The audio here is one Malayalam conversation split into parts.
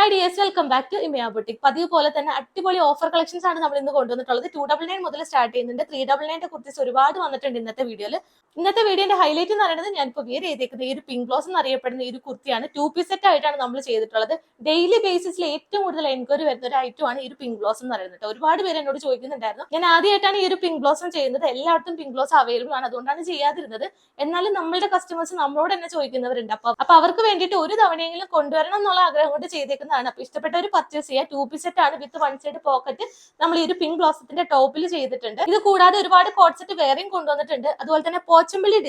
Hi dears, welcome back to Imaya Boutique. പതിവ് പോലെ തന്നെ അടിപൊളി ഓഫർ കളക്ഷൻസ് ആണ് നമ്മൾ ഇന്ന് കൊണ്ടുവന്നിട്ടുള്ളത്. 299 മുതൽ സ്റ്റാർട്ട് ചെയ്യുന്നുണ്ട്. 399 കുർത്തീസ് ഒരുപാട് വന്നിട്ടുണ്ട് ഇന്നത്തെ വീഡിയോയിൽ. ഇന്നത്തെ വീഡിയോന്റെ ഹൈലൈറ്റ് എന്ന് പറയുന്നത് ഞാനിപ്പോൾ വേറെ ചെയ്തേക്കുന്നത് ഈ ഒരു പിങ്ക് ഗ്ലോസ് എന്നറിയപ്പെടുന്ന ഈ ഒരു കുർത്തിയാണ്. 2 പീസ് സെറ്റ് ആയിട്ടാണ് നമ്മൾ ചെയ്തിട്ടുള്ളത്. ഡെയിലി ബേസിസിൽ ഏറ്റവും കൂടുതൽ എൻക്വയറി വരുന്ന ഒരു ഐറ്റം ആണ് ഈ ഒരു പിങ്ക് ഗ്ലോസ് എന്ന് പറയുന്നത്. ഒരുപാട് പേര് എന്നോട് ചോദിക്കുന്നുണ്ടായിരുന്നു. ഞാൻ ആദ്യമായിട്ടാണ് ഈ ഒരു പിങ്ക് ഗ്ലോസും ചെയ്യുന്നത്. എല്ലായിടത്തും പിങ്ക് ഗ്ലോസ് അവൈലബിൾ ആണ്, അതുകൊണ്ടാണ് ചെയ്യാതിരുന്നത്. എന്നാലും നമ്മളുടെ കസ്റ്റമേഴ്സ് നമ്മളോട് തന്നെ ചോദിക്കുന്നവരുണ്ട്. അപ്പൊ അവർക്ക് വേണ്ടിയിട്ട് ഒരു തവണയെങ്കിലും കൊണ്ടുവരണം എന്നുള്ള ആഗ്രഹം കൊണ്ട് ചെയ്തേക്കുന്നതാണ്. അപ്പൊ ഇഷ്ടപ്പെട്ട ഒരു പർച്ചേസ് ചെയ്യുക. 2 പീസ് സെറ്റ് ആണ് വിത്ത് 1 സൈഡ് പോക്കറ്റ്. നമ്മൾ ഈ ഒരു പിങ്ക് ഗ്ലോസത്തിന്റെ ടോപ്പിൽ ചെയ്തിട്ടുണ്ട്. ഇത് കൂടാതെ ഒരുപാട് കോഡ് സെറ്റ് വേറെയും കൊണ്ടുവന്നിട്ടുണ്ട്. അതുപോലെ തന്നെ പോച്ചമ്പള്ളി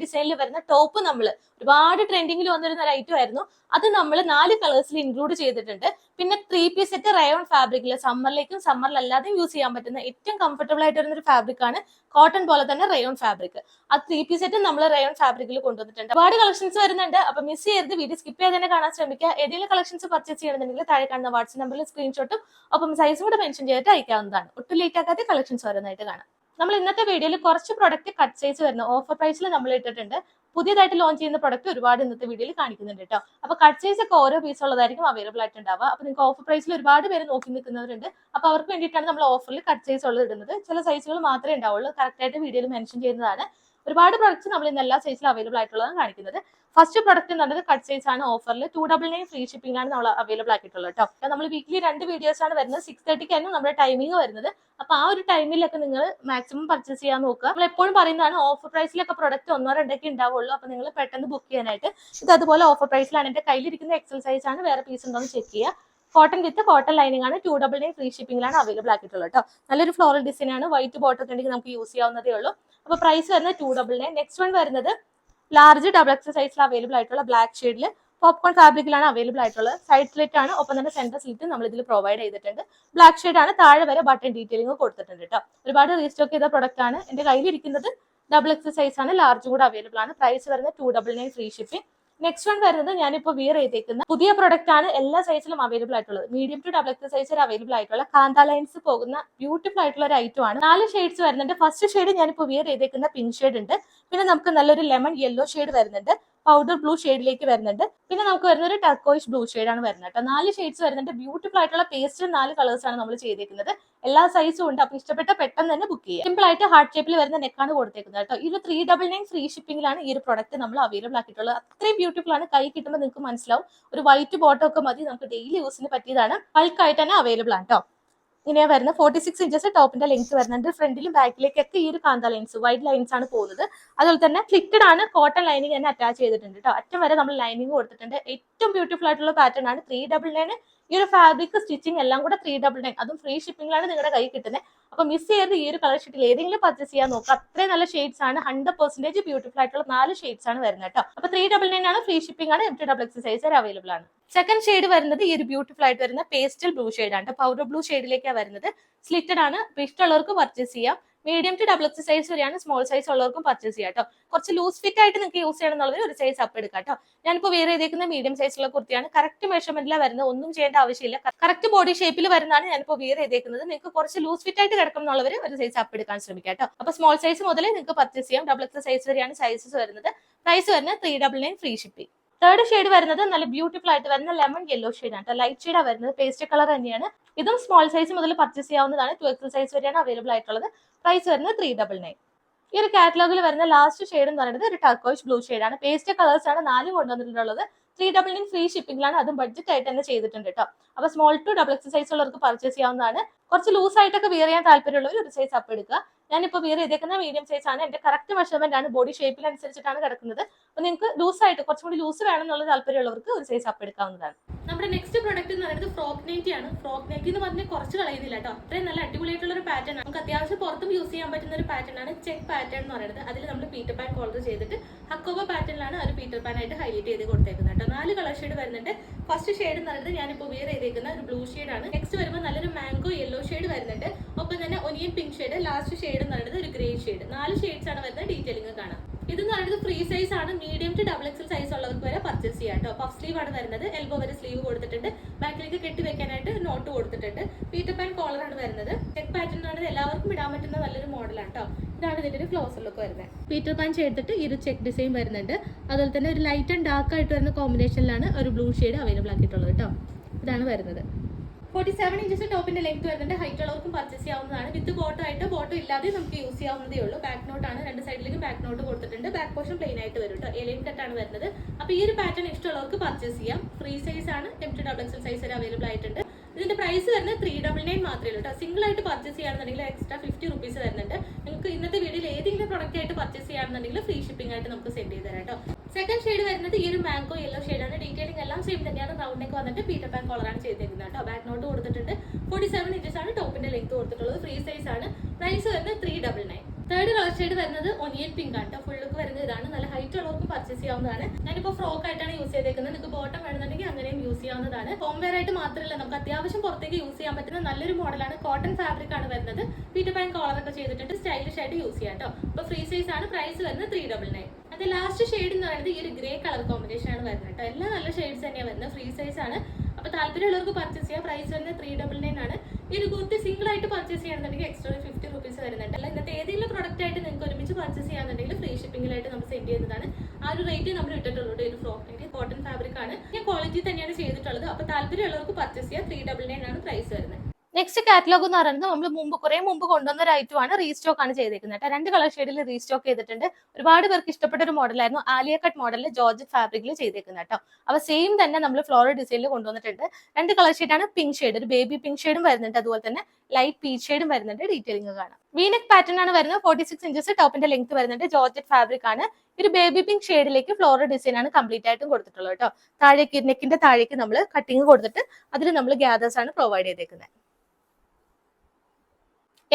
ഡിസൈനിൽ വരുന്ന ടോപ്പ് നമ്മൾ ഒരുപാട് ട്രെൻഡിങ്ങിൽ വന്നിരുന്ന ഒരു ഐറ്റം ആയിരുന്നു. അത് നമ്മൾ 4 കളേഴ്സിൽ ഇൻക്ലൂഡ് ചെയ്തിട്ടുണ്ട്. പിന്നെ 3 പീസ് സെറ്റ് റയോൺ ഫാബ്രിക്കിൽ സമ്മറിലേക്കും സമ്മറിലല്ലാതെയും യൂസ് ചെയ്യാൻ പറ്റുന്ന ഏറ്റവും കംഫർട്ടബിൾ ആയിട്ട് വരുന്ന ഒരു ഫാബ്രിക് ആണ്. കോട്ടൺ പോലെ തന്നെ റയോൺ ഫാബ്രിക്. ആ 3 പീസ് സെറ്റ് നമ്മൾ റയോൺ ഫാബ്രിക്കിൽ കൊണ്ടുവന്നിട്ടുണ്ട്. ഒരുപാട് കളക്ഷൻസ് വരുന്നുണ്ട്. അപ്പൊ മിസ് ചെയ്യരുത്, വീഡിയോ സ്കിപ്പ് ചെയ്ത് തന്നെ കാണാൻ ശ്രമിക്കുക. ഏതെങ്കിലും കളക്ഷൻസ് പർച്ചേസ് ചെയ്യണമെന്നുണ്ടെങ്കിൽ താഴെ കാണുന്ന വാട്സ്ആപ്പ് നമ്പറിൽ സ്ക്രീൻഷോട്ടും ഒപ്പം സൈസും കൂടെ മെൻഷൻ ചെയ്തിട്ട് അയക്കാവുന്നതാണ്. ഒട്ടും ലേറ്റ് ആക്കാതെ കളക്ഷൻസ് വരുന്നതായിട്ട് കാണാം. നമ്മൾ ഇന്നത്തെ വീഡിയോയിൽ കുറച്ച് പ്രൊഡക്റ്റ് കട്ട് സൈസ് വരുന്ന ഓഫർ പ്രൈസിൽ നമ്മൾ ഇട്ടിട്ടുണ്ട്. പുതിയതായിട്ട് ലോഞ്ച് ചെയ്യുന്ന പ്രൊഡക്റ്റ് ഒരുപാട് ഇന്നത്തെ വീഡിയോയിൽ കാണിക്കുന്നുണ്ട് കേട്ടോ. അപ്പൊ കട്ട് സൈസ് ഒക്കെ ഓരോ പീസ് ഉള്ളതായിരിക്കും അവൈലബിൾ ആയിട്ടുണ്ടാവുക. അപ്പൊ നിങ്ങൾക്ക് ഓഫർ പ്രൈസിൽ ഒരുപാട് പേര് നോക്കി നിൽക്കുന്നവരുണ്ട്. അപ്പൊ അവർക്ക് വേണ്ടിയിട്ടാണ് നമ്മൾ ഓഫറിൽ കട്ട് സൈസ് ഉള്ളത് ഇടുന്നത്. ചില സൈസുകൾ മാത്രമേ ഉണ്ടാവുള്ളൂ. കറക്റ്റ് ആയിട്ട് വീഡിയോയിൽ മെൻഷൻ ചെയ്യുന്നതാണ്. ഒരുപാട് പ്രൊഡക്ട്സ് നമ്മൾ ഇന്ന് എല്ലാ സൈസിലും അവൈലബിൾ ആയിട്ടുള്ളതാണ് കാണിക്കുന്നത്. ഫസ്റ്റ് പ്രൊഡക്റ്റ് എന്ന് പറയുന്നത് കട്ട് സൈസ് ആണ്. ഓഫറിൽ 299 ഫ്രീ ഷിപ്പിംഗ് ആണ് നമ്മൾ അവൈലബിൾ ആക്കിയിട്ടുള്ളത് കേട്ടോ. നമ്മൾ വീക്കിലി 2 വീഡിയോസ് ആണ് വരുന്നത്. 6:30 നമ്മുടെ ടൈമിംഗ് വരുന്നത്. അപ്പൊ ആ ഒരു ടൈമിലൊക്കെ നിങ്ങൾ മാക്സിമം പർച്ചേസ് ചെയ്യാൻ നോക്കുക. നമ്മൾ എപ്പോഴും പറയുന്നതാണ് ഓഫർ പ്രൈസിലൊക്കെ പ്രൊഡക്റ്റ് 1-2 ഉണ്ടാവുള്ളൂ. അപ്പൊ നിങ്ങൾ പെട്ടെന്ന് ബുക്ക് ചെയ്യാനായിട്ട്. ഇത് അതുപോലെ ഓഫർ പ്രൈസിലാണ്. എന്റെ കയ്യിലിരിക്കുന്ന എക്സൽ സൈസ് ആണ്. വേറെ പീസ് ഉണ്ടോ എന്ന് ചെക്ക് ചെയ്യുക. കോട്ടൺ വിത്ത് കോട്ടൺ ലൈനിങ് ആണ്. 299 ഫ്രീ ഷിപ്പിംഗിലാണ് അവൈലബിൾ ആക്കിയിട്ടുള്ളത് കേട്ടോ. നല്ലൊരു ഫ്ലോറൽ ഡിസൈൻ ആണ്. വൈറ്റ് ബോട്ടം ഉണ്ടെങ്കിൽ നമുക്ക് യൂസ് ചെയ്യാവുന്നതേ ഉള്ളൂ. അപ്പൊ പ്രൈസ് വരുന്നത് 299. നെക്സ്റ്റ് വൺ വരുന്നത് ലാർജ് XXL സൈസിൽ അവൈലബിൾ ആയിട്ടുള്ള ബ്ലാക്ക് ഷെയ്ഡിൽ പോപ്കോൺ ഫാബ്രിക്കിലാണ് അവൈലബിൾ ആയിട്ടുള്ളത്. സൈഡ് സ്ലിറ്റ് ആണ്, ഒപ്പം തന്നെ സെന്റർ സ്ലിറ്റ് നമ്മൾ ഇതിൽ പ്രൊവൈഡ് ചെയ്തിട്ടുണ്ട്. ബ്ലാക്ക് ഷെയ്ഡ് ആണ്. താഴെ വരെ ബട്ടൺ ഡീറ്റെയിലിംഗ് കൊടുത്തിട്ടുണ്ട് കേട്ടോ. ഒരുപാട് റീസ്റ്റോക്ക് ചെയ്ത പ്രൊഡക്റ്റ് ആണ്. എന്റെ കയ്യിലിരിക്കുന്നത് XXL സൈസ് ആണ്. ലാർജ് കൂടെ അവൈലബിൾ ആണ്. പ്രൈസ് വരുന്നത് 299 ഫ്രീ ഷിപ്പിംഗ്. നെക്സ്റ്റ് വൺ വരുന്നത് ഞാനിപ്പോൾ വിയർ ചെയ്തേക്കുന്ന പുതിയ പ്രൊഡക്റ്റ് ആണ്. എല്ലാ സൈസിലും അവൈലബിൾ ആയിട്ടുള്ളത്. മീഡിയം ടു XXL സൈസിൽ അവൈലബിൾ ആയിട്ടുള്ള കാന്ത ലൈൻസ് പോകുന്ന ബ്യൂട്ടിഫുൾ ആയിട്ടുള്ള ഒരു ഐറ്റം ആണ്. 4 ഷെയ്ഡ്സ് വരുന്നുണ്ട്. ഫസ്റ്റ് ഷെയ്ഡ് ഞാനിപ്പോൾ വിയർ ചെയ്തേക്കുന്ന പിങ്ക് ഷെയ്ഡ് ഉണ്ട്. പിന്നെ നമുക്ക് നല്ലൊരു ലെമൺ യെല്ലോ ഷെയ്ഡ് വരുന്നുണ്ട്. പൗഡർ ബ്ലൂ ഷെയ്ഡിലേക്ക് വരുന്നുണ്ട്. പിന്നെ നമുക്ക് വരുന്ന ഒരു ടർക്കോയിഷ് ബ്ലൂ ഷെയ്ഡ് ആണ് വരുന്നത് കേട്ടോ. 4 ഷെയ്ഡ്സ് വരുന്നുണ്ട്. ബ്യൂട്ടിഫുൾ ആയിട്ടുള്ള പേസ്റ്റൽ 4 കളേഴ്സ് ആണ് നമ്മൾ ചെയ്തേക്കുന്നത്. എല്ലാ സൈസും ഉണ്ട്. അപ്പൊ ഇഷ്ടപ്പെട്ട പെട്ടെന്ന് തന്നെ ബുക്ക് ചെയ്യുക. സിമ്പിൾ ആയിട്ട് ഹാർട്ട് ഷേപ്പിൽ വരുന്ന നെക്കാണ് കൊടുത്തേക്കുന്നത് കേട്ടോ. ഈ ഒരു 399 ഫ്രീ ഷിപ്പിംഗിലാണ് ഈ ഒരു പ്രൊഡക്റ്റ് നമ്മൾ അവൈലബിൾ ആക്കിയിട്ടുള്ളത്. അത്രയും ബ്യൂട്ടിഫുൾ ആണ്. കൈ കിട്ടുമ്പോൾ നിങ്ങൾക്ക് മനസ്സിലാവും. ഒരു വൈറ്റ് ബോട്ടം ഒക്കെ മതി. നമുക്ക് ഡെയിലി യൂസിന് പറ്റിയതാണ്. ബൾക്ക് ആയിട്ട് തന്നെ അവൈലബിൾ ആണ് കേട്ടോ. ഇങ്ങനെ വരുന്ന 46 ഇഞ്ചസ് ടോപ്പിന്റെ ലെങ്ത് വരുന്നുണ്ട്. ഫ്രണ്ടിലും ബാക്കിലേക്കൊക്കെ ഈ ഒരു കാന്ത ലൈൻസ് വൈറ്റ് ലൈൻസ് ആണ് പോകുന്നത്. അതുപോലെ തന്നെ ഫ്ലിക്റ്റഡ് ആണ്. കോട്ടൺ ലൈനിങ് തന്നെ അറ്റാച്ച് ചെയ്തിട്ടുണ്ട് കേട്ടോ. അറ്റം വരെ നമ്മൾ ലൈനിങ് കൊടുത്തിട്ടുണ്ട്. ഏറ്റവും ബ്യൂട്ടിഫുൾ ആയിട്ടുള്ള പാറ്റേൺ ആണ്. 399 ഈ ഒരു ഫാബ്രിക് സ്റ്റിച്ചിങ് എല്ലാം കൂടെ 399, അതും ഫ്രീ ഷിപ്പിംഗിലാണ് നിങ്ങളുടെ കൈ കിട്ടുന്നത്. അപ്പൊ മിസ് ചെയ്യരുത്. ഈ ഒരു കളർ ഷീറ്റിൽ ഏതെങ്കിലും പർച്ചേസ് ചെയ്യാൻ നോക്കുക. അത്രയും നല്ല ഷെയ്ഡ്സ് ആണ്. 100% ബ്യൂട്ടിഫുൾ ആയിട്ടുള്ള 4 ഷെയ്ഡ്സ് ആണ് വരുന്നത് കേട്ടോ. അപ്പൊ 399 ആണ്. ഫ്രീ ഷിപ്പിംഗ് ആണ്. XXL സൈസ് അവൈലബിൾ ആണ്. സെക്കൻഡ് ഷെയ്ഡ് വരുന്നത് ഈ ഒരു ബ്യൂട്ടിഫുൾ ആയിട്ട് വരുന്ന പേസ്റ്റൽ ബ്ലൂ ഷെയ്ഡ് ആണ്. പൗഡർ ബ്ലൂ ഷെയ്ഡിലേക്കാണ് വരുന്നത്. സ്ലിറ്റഡ് ആണ്. ഇഷ്ടമുള്ളവർക്ക് പർച്ചേസ് ചെയ്യാം. മീഡിയം ടു XXL സൈസ് വരെയാണ്. സ്മോൾ സൈസ് ഉള്ളവർക്കും പർച്ചേസ് ചെയ്യാം കേട്ടോ. കുറച്ച് ലൂസ് ഫിറ്റ് ആയിട്ട് നിങ്ങൾക്ക് യൂസ് ചെയ്യണം എന്നുള്ളവർ ഒരു സൈസ് അപ്പ് എടുക്കാം കേട്ടോ. ഞാനിപ്പോൾ വേറെ ചെയ്തേക്കുന്ന മീഡിയം സൈസുള്ള കുർത്തിയാണ്. കറക്റ്റ് മെഷർമെന്റിലാണ് വരുന്നത്. ഒന്നും ചെയ്യേണ്ട ആവശ്യമില്ല. കറക്റ്റ് ബോഡി ഷേപ്പിൽ വരുന്നതാണ് ഞാനിപ്പോൾ വേറെ ചെയ്തേക്കുന്നത്. നിങ്ങൾക്ക് കുറച്ച് ലൂസ് ഫിറ്റ് ആയിട്ട് കിടക്കും എന്നുള്ളവർ ഒരു സൈസ് അപ്പ് എടുക്കാൻ ശ്രമിക്കാം കേട്ടോ. അപ്പൊ സ്മോൾ സൈസ് മുതൽ നിങ്ങൾക്ക് പർച്ചേസ് ചെയ്യാം. XXL സൈസ് വരെയാണ് സൈസസ് വരുന്നത്. പ്രൈസ് വരുന്നത് 399 ഫ്രീ ഷിപ്പിംഗ്. തേർഡ് ഷെയ്ഡ് വരുന്നത് നല്ല ബ്യൂട്ടിഫുൾ ആയിട്ട് വരുന്ന ലെമൺ യെല്ലോ ഷെയ്ഡ് ആണ്. ലൈറ്റ് ഷെയ്ഡാണ് വരുന്നത്. പേസ്റ്റ് കളർ തന്നെയാണ്. ഇതും സ്മോൾ സൈസ് മുതൽ പർച്ചേസ് ചെയ്യാവുന്നതാണ്. 2XL സൈസ് വരെയാണ് അവൈലബിൾ ആയിട്ടുള്ളത്. പ്രൈസ് വരുന്നത് 399. ഈ ഒരു കാറ്റലോഗിൽ വരുന്ന ലാസ്റ്റ് ഷെയ്ഡ് എന്ന് പറയുന്നത് ഒരു ടർക്കോയിഷ് ബ്ലൂ ഷെയ്ഡ് ആണ്. പേസ്റ്റ് കളേഴ്സ് ആണ് 4 കൊണ്ടുവന്നിട്ടുള്ളത്. 399 ഫ്രീ ഷിപ്പിംഗിലാണ്. അതും ബഡ്ജറ്റ് ആയിട്ട് തന്നെ ചെയ്തിട്ടുണ്ട് കേട്ടോ. അപ്പൊ സ്മോൾ ടു XXL സൈസ് ഉള്ളവർക്ക് പർച്ചേസ് ചെയ്യാവുന്നതാണ്. കുറച്ച് ലൂസ് ആയിട്ടൊക്കെ വിയർ ചെയ്യാൻ താല്പര്യമുള്ളവർ ഒരു സൈസ് അപ്പ് എടുക്കുക. ഞാനിപ്പോൾ വിയർ ചെയ്തേക്കുന്ന മീഡിയം സൈസ് ആണ്. എന്റെ കറക്റ്റ് മെഷർമെന്റ് ആണ്. ബോഡി ഷേപ്പിനനുസരിച്ചിട്ടാണ് കിടക്കുന്നത്. അപ്പൊ നിങ്ങൾക്ക് ലൂസ് ആയിട്ട് കുറച്ചും കൂടി ലൂസ് വേണം എന്നുള്ള താല്പര്യമുള്ളവർക്ക് ഒരു സൈസ് അപ്പ് എടുക്കാവുന്നതാണ്. നമ്മുടെ നെക്സ്റ്റ് പ്രൊഡക്റ്റ് എന്ന് പറയുന്നത് ഫ്രോക്ക് നൈറ്റി ആണ്. ഫ്രോക്ക് നൈറ്റി എന്ന് പറഞ്ഞാൽ കുറച്ച് കളയുന്നില്ല കേട്ടോ. അത്രയും നല്ല അടിപൊളിയായിട്ടുള്ള ഒരു പാറ്റേൺ ആണ്. നമുക്ക് അത്യാവശ്യം പുറത്തും യൂസ് ചെയ്യാൻ പറ്റുന്ന ഒരു പാറ്റേൺ ആണ്. ചെക്ക് പാറ്റേൺ എന്ന് പറയുന്നത്. അതിൽ നമ്മൾ പീറ്റർ പാൻ കോളർ ചെയ്തിട്ട് ഹക്കോബ പാറ്റേണിലാണ് ഒരു പീറ്റർ പാൻ ആയിട്ട് ഹൈലൈറ്റ് ചെയ്ത് കൊടുത്തേക്കുന്നത് കേട്ടോ. 4 കളർ ഷെയ്ഡ് വരുന്നുണ്ട്. ഫസ്റ്റ് ഷെയ്ഡ് എന്ന് പറയുന്നത് ഞാനിപ്പോൾ വിയർ ചെയ്തേക്കുന്ന ഒരു ബ്ലൂ ഷെയ്ഡ് ആണ്. നെക്സ്റ്റ് വരുമ്പോൾ നല്ലൊരു മാംഗോ യെല്ലോ ഷെയ്ഡ് വരുന്നുണ്ട്. ഒപ്പം തന്നെ onion pink shade. Last shade എന്ന് പറയുന്നത് ഒരു ഗ്രേ ഷെയ്ഡ്. 4 ഷെയ്ഡ്സ് ആണ് വരുന്നത്. ഡീറ്റെയിലിംഗ് കാണാം. ഇതെന്ന് പറയുന്നത് ഫ്രീ സൈസ് ആണ്. മീഡിയം ടു XXL സൈസ് ഉള്ളവർക്ക് വരെ പർച്ചേസ് ചെയ്യാം കേട്ടോ. പഫ് സ്ലീവ് ആണ് വരുന്നത്. എൽബോ വരെ സ്ലീവ് കൊടുത്തിട്ടുണ്ട്. ബാക്കിലേക്ക് കെട്ടി വെക്കാനായിട്ട് നോട്ട് കൊടുത്തിട്ടുണ്ട്. പീറ്റർ പാൻ കോളർ ആണ് വരുന്നത്. ചെക്ക് പാറ്റേൺ ആണ്. എല്ലാവർക്കും ഇടാൻ പറ്റുന്ന നല്ലൊരു മോഡലാണ് കേട്ടോ. ഇതാണ് ഇതിന്റെ ഒരു ക്ലോസർ ലുക്ക് വരുന്നത്. പീറ്റർ പാൻ ചെയ്തിട്ട് ഈ ഒരു ചെക്ക് ഡിസൈൻ വരുന്നുണ്ട്. അതുപോലെ തന്നെ ഒരു ലൈറ്റ് ആൻഡ് ഡാർക്ക് ആയിട്ട് വരുന്ന കോമ്പിനേഷനിലാണ് ഒരു ബ്ലൂ ഷെയ്ഡ് അവൈലബിൾ ആക്കിയിട്ടുള്ളത് കേട്ടോ. ഇതാണ് വരുന്നത്. 47 ഇഞ്ചസ് ടോപ്പിന്റെ ലെങ്ത് വരുന്നുണ്ട്. ഹൈറ്റ് ഉള്ളവർക്കും പർച്ചേസ് ചെയ്യാവുന്നതാണ്. വിത്ത് ബോട്ടം ആയിട്ട്, ബോട്ടം ഇല്ലാതെ നമുക്ക് യൂസ് ചെയ്യാവുന്നതേ ഉള്ളൂ. ബാക്ക് നോട്ട് ആണ്, രണ്ട് സൈഡിലേക്കും ബാക്ക് നോട്ട് കൊടുത്തിട്ടുണ്ട്. ബാക്ക് പോർഷൻ പ്ലെയിൻ ആയിട്ട് വരും കേട്ടോ. എലൈൻ കട്ടാണ് വരുന്നത്. അപ്പോൾ ഈ ഒരു പാറ്റേൺ ഇഷ്ടമുള്ളവർക്ക് പർച്ചേസ് ചെയ്യാം. ഫ്രീ സൈസ് ആണ്, M2XL സൈസ് വരെ അവൈലബിൾ ആയിട്ടുണ്ട്. ഇതിന്റെ പ്രൈസ് വരുന്നത് 399 മാത്രമേ ഉള്ളൂ കേട്ടോ. സിംഗിൾ ആയിട്ട് പർച്ചേസ് ചെയ്യുകയാണെന്നുണ്ടെങ്കിൽ എക്സ്ട്രാ 50 റുപ്പീസ് വരുന്നുണ്ട്. നിങ്ങൾക്ക് ഇന്നത്തെ വീഡിയോയിൽ ഏതെങ്കിലും പ്രൊഡക്റ്റ് ആയിട്ട് പർച്ചേസ് ചെയ്യുകയാണെന്നുണ്ടെങ്കിൽ ഫ്രീ ഷിപ്പിംഗ് ആയിട്ട് നമുക്ക് സെൻഡ് ചെയ്ത് തരാം കേട്ടോ. സെക്കൻഡ് ഷെയ്ഡ് വരുന്നത് ഈ ഒരു മാംഗോ യെല്ലോ ഷെയ്ഡാണ്. ഡീറ്റെയിലിംഗ് എല്ലാം സെയിം തന്നെയാണ്. റൗണ്ട് നെക്ക് വന്നിട്ട് പീറ്റർ പാൻ കോളറാണ് ചെയ്തിരിക്കുന്നത് കേട്ടോ. ബാക്ക് നോട്ട് കൊടുത്തിട്ടുണ്ട്. 47 ഇഞ്ചസ് ആണ് ടോപ്പിന്റെ ലെങ്ത് കൊടുത്തിട്ടുള്ളത്. ഫ്രീ സൈസ് ആണ്. പ്രൈസ് വരുന്നത് 399. തേർഡ് കളർ ഷെയ്ഡ് വരുന്നത് ഒനിയൻ പിങ്ക് ആണ്. ഫുൾ ലുക്ക് വരുന്നത് ഇതാണ്. നല്ല ഹൈറ്റ് ഉള്ളവർക്ക് പർച്ചേസ് ചെയ്യാവുന്നതാണ്. ഞാനിപ്പോൾ ഫ്രോക്ക് ആയിട്ടാണ് യൂസ് ചെയ്തേക്കുന്നത്. നിങ്ങൾക്ക് ബോട്ടം വേണമെന്നുണ്ടെങ്കിൽ അങ്ങനെയും യൂസ് ചെയ്യാവുന്നതാണ്. ഹോം വെയർ ആയിട്ട് മാത്രമല്ല, നമുക്ക് അത്യാവശ്യം പുറത്തേക്ക് യൂസ് ചെയ്യാൻ പറ്റുന്ന നല്ലൊരു മോഡലാണ്. കോട്ടൺ ഫാബ്രിക് ആണ് വരുന്നത്. പീറ്റർ പാൻ കോളർ ഒക്കെ ചെയ്തിട്ടുണ്ട്. സ്റ്റൈലിഷ് ആയിട്ട് യൂസ് ചെയ്യാം കേട്ടോ. അപ്പോൾ ഫ്രീ സൈസ് ആണ്. പ്രൈസ് വരുന്നത് 399. അത് ലാസ്റ്റ് ഷെയ്ഡ് എന്ന് പറയുന്നത് ഈ ഒരു ഗ്രേ കളർ കോമ്പിനേഷൻ ആണ് വരുന്നത് കേട്ടോ. എല്ലാം നല്ല ഷെയ്ഡ്സ് തന്നെയാണ് വരുന്നത്. ഫ്രീ സൈസ് ആണ്. അപ്പോൾ താല്പര്യമുള്ളവർക്ക് പർച്ചേസ് ചെയ്യാം. പ്രൈസ് വരുന്നത് 399 ആണ്. ഈ ഒരു കുർത്തി സിംഗിൾ ആയിട്ട് പർച്ചേസ് ചെയ്യണമെന്നുണ്ടെങ്കിൽ എക്സ്ട്രാ 50 റുപ്പീസ് വരുന്നുണ്ട്. അല്ല ഇന്നത്തെ ഏതെങ്കിലും പ്രൊഡക്റ്റ് ആയിട്ട് നിങ്ങൾക്ക് ഒരുമിച്ച് പർച്ചേസ് ചെയ്യാന്നുണ്ടെങ്കിൽ ഫ്രീ ഷിപ്പിംഗിലായിട്ട് നമുക്ക് സെൻഡ് ചെയ്യുന്നതാണ്. ആ ഒരു റേറ്റ് നമ്മൾ ഇട്ടിട്ടുള്ളൂ. ഒരു ഫ്രോക്കിന്റെ കോട്ടൺ ഫാബ്രിക് ആണ്. ഞാൻ ക്വാളിറ്റി തന്നെയാണ് ചെയ്തിട്ടുള്ളത്. അപ്പോൾ താല്പര്യമുള്ളവർക്ക് പർച്ചേസ് ചെയ്യാം. 399 ആണ് പ്രൈസ് വരുന്നത്. നെക്സ്റ്റ് കാറ്റലോഗ് എന്ന് പറയുന്നത് നമ്മൾ കുറെ മുമ്പ് കൊണ്ടുവന്ന ഒരു ഐറ്റം ആണ്. റീസ്റ്റോക്ക് ആണ് ചെയ്തേക്കുന്നത് കേട്ടോ. രണ്ട് കളർ ഷെയ്ഡിൽ റീസ്റ്റോക്ക് ചെയ്തിട്ടുണ്ട്. ഒരുപാട് പേർക്ക് ഇഷ്ടപ്പെട്ട ഒരു മോഡലായിരുന്നു. ആലിയ കട്ട് മോഡലിൽ ജോർജറ്റ് ഫാബ്രിക്കിൽ ചെയ്തേക്കുന്നത് കേട്ടോ. അപ്പൊ സെയിം തന്നെ നമ്മൾ ഫ്ലോറൽ ഡിസൈനിൽ കൊണ്ടുവന്നിട്ടുണ്ട്. രണ്ട് കളർ ഷെയ്ഡാണ്. പിങ്ക് ഷെയ്ഡ്, ഒരു ബേബി പിങ്ക് ഷെയ്ഡും വരുന്നുണ്ട്. അതുപോലെ തന്നെ ലൈറ്റ് പീച്ച് ഷെയ്ഡും വരുന്നുണ്ട്. ഡീറ്റെയിലിംഗ് കാണാം. വീനെക്ക് പാറ്റേൺ ആണ് വരുന്നത്. 46 ഇഞ്ചസ് ടോപ്പിന്റെ ലെങ്ത് വരുന്നുണ്ട്. ജോർജറ്റ് ഫാബ്രിക് ആണ്. ഒരു ബേബി പിങ്ക് ഷെയ്ഡിലേക്ക് ഫ്ലോറൽ ഡിസൈൻ ആണ് കംപ്ലീറ്റ് ആയിട്ടും കൊടുത്തിട്ടുള്ളത് കേട്ടോ. താഴേക്ക് നെക്കിന്റെ താഴേക്ക് നമ്മൾ കട്ടിങ് കൊടുത്തിട്ട് അതിൽ നമ്മൾ ഗ്യാദേഴ്സ് ആണ് പ്രൊവൈഡ് ചെയ്തേക്കുന്നത്.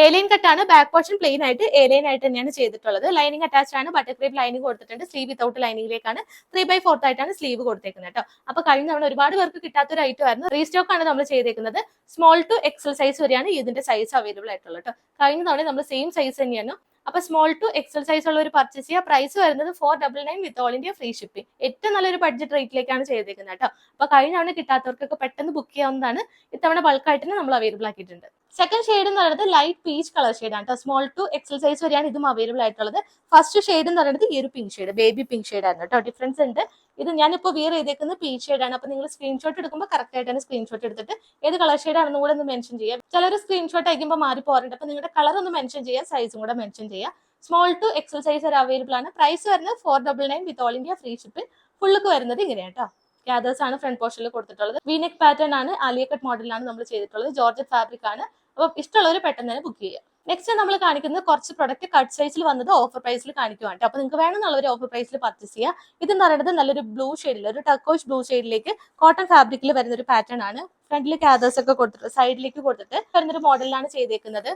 എലൈൻ കട്ടാണ്. ബാക്ക് പോർഷൻ പ്ലെയിൻ ആയിട്ട് എലൈൻ ആയിട്ട് തന്നെയാണ് ചെയ്തിട്ടുള്ളത്. ലൈനിങ് അറ്റാച്ച്ഡ് ആണ്. ബട്ടർ ക്രീപ്പ് ലൈനിങ് കൊടുത്തിട്ടുണ്ട്. സ്ലീവ് വിത്തൗട്ട് ലൈനിങ്ങിലേക്കാണ് 3/4 ആയിട്ടാണ് സ്ലീവ് കൊടുത്തേക്കുന്നത് കേട്ടോ. അപ്പൊ കഴിഞ്ഞ തവണ ഒരുപാട് പേർക്ക് കിട്ടാത്ത ഒരു ഐറ്റം ആയിരുന്നു. റീസ്റ്റോക്ക് ആണ് നമ്മൾ ചെയ്തേക്കുന്നത്. സ്മോൾ ടു എക്സൽ സൈസ് വരെയാണ് ഇതിന്റെ സൈസ് അവൈലബിൾ ആയിട്ടുള്ളത് കേട്ടോ. കഴിഞ്ഞ തവണ നമ്മൾ സെയിം സൈസ് തന്നെയാണ്. അപ്പൊ സ്മോൾ ടു എക്സൽ സൈസ് ഉള്ള ഒരു പർച്ചേസ് ചെയ്യുക. പ്രൈസ് വരുന്നത് 499 with all India free shipping. ഏറ്റവും നല്ലൊരു ബഡ്ജറ്റ് റേറ്റിലേക്കാണ് ചെയ്തേക്കുന്നത് കേട്ടോ. അപ്പൊ കഴിഞ്ഞ തവണ കിട്ടാത്തവർക്കൊക്കെ പെട്ടെന്ന് ബുക്ക് ചെയ്യാവുന്നതാണ്. ഇത്തവണ ബൾക്കായിട്ട് നമ്മൾ അവൈലബിൾ ആക്കിയിട്ടുണ്ട്. സെക്കൻഡ് ഷെയ്ഡ് എന്ന് പറയുന്നത് ലൈറ്റ് പീച്ച് കളർ ഷെയ്ഡാണ് കേട്ടോ. സ്മോൾ ടു എക്സൽ സൈസ് വരെയാണ് ഇതും അവൈലബിൾ ആയിട്ടുള്ളത്. ഫസ്റ്റ് ഷെയ്ഡ് എന്ന് പറയുന്നത് ഈ ഒരു pink shade, baby pink shade ആയിരുന്നു കേട്ടോ. ഡിഫറൻസ് ഉണ്ട്. ഇത് ഞാനിപ്പോൾ വിയർ ചെയ്തേക്കുന്നത് പീച്ച് ഷെയ്ഡാണ്. അപ്പൊ നിങ്ങൾ സ്ക്രീൻഷോട്ട് എടുക്കുമ്പോൾ കറക്റ്റ് ആയിട്ടാണ് സ്ക്രീൻഷോട്ട് എടുത്തിട്ട് ഏത് കളർ ഷെയ്ഡ് ആണെന്നും കൂടെ ഒന്ന് മെൻഷൻ ചെയ്യാം. ചിലർ സ്ക്രീൻഷോട്ട് അയക്കുമ്പോൾ മാറി പോകാറുണ്ട്. അപ്പൊ നിങ്ങളുടെ കളർ ഒന്ന് മെൻഷൻ ചെയ്യുക, സൈസും കൂടെ മെൻഷൻ ചെയ്യുക. സ്മോൾ ടു എക്സൽ സൈസ് വരെ അവൈലബിൾ ആണ്. പ്രൈസ് വരുന്നത് 499 with all India free shipping. ഫുള്ളൊക്കെ വരുന്നത് ഇങ്ങനെയാണ് കേട്ടോ. ഗ്യാദേഴ്സ് ആണ് ഫ്രണ്ട് പോർഷനിൽ കൊടുത്തിട്ടുള്ളത്. വീനെക്ക് പാറ്റേൺ ആണ്. ആലിയ കട്ട് മോഡലാണ് നമ്മൾ ചെയ്തിട്ടുള്ളത്. ജോർജറ്റ് ഫാബ്രിക് ആണ്. അപ്പൊ ഇഷ്ടമുള്ളവർ പെട്ടെന്ന് തന്നെ ബുക്ക് ചെയ്യുക. നെക്സ്റ്റ് നമ്മൾ കാണിക്കുന്നത് കുറച്ച് പ്രൊഡക്റ്റ് കട്ട് സൈസിൽ വന്നത് ഓഫർ പ്രൈസിൽ കാണിക്കുവാണ്. അപ്പൊ നിങ്ങൾക്ക് വേണമെന്നുള്ളവർ ഓഫർ പ്രൈസിൽ പർച്ചേസ് ചെയ്യുക. ഇതെന്ന് പറയുന്നത് നല്ലൊരു ബ്ലൂ ഷെയ്ഡിൽ, ഒരു ടർക്കോയിഷ് ബ്ലൂ ഷെയ്ഡിലേക്ക് കോട്ടൺ ഫാബ്രിക്കിൽ വരുന്ന ഒരു പാറ്റേൺ ആണ്. ഫ്രണ്ടിൽ ഗ്യാദേഴ്സ് ഒക്കെ കൊടുത്തിട്ട് സൈഡിലേക്ക് കൊടുത്തിട്ട് വരുന്നൊരു മോഡലിലാണ് ചെയ്തേക്കുന്നത്.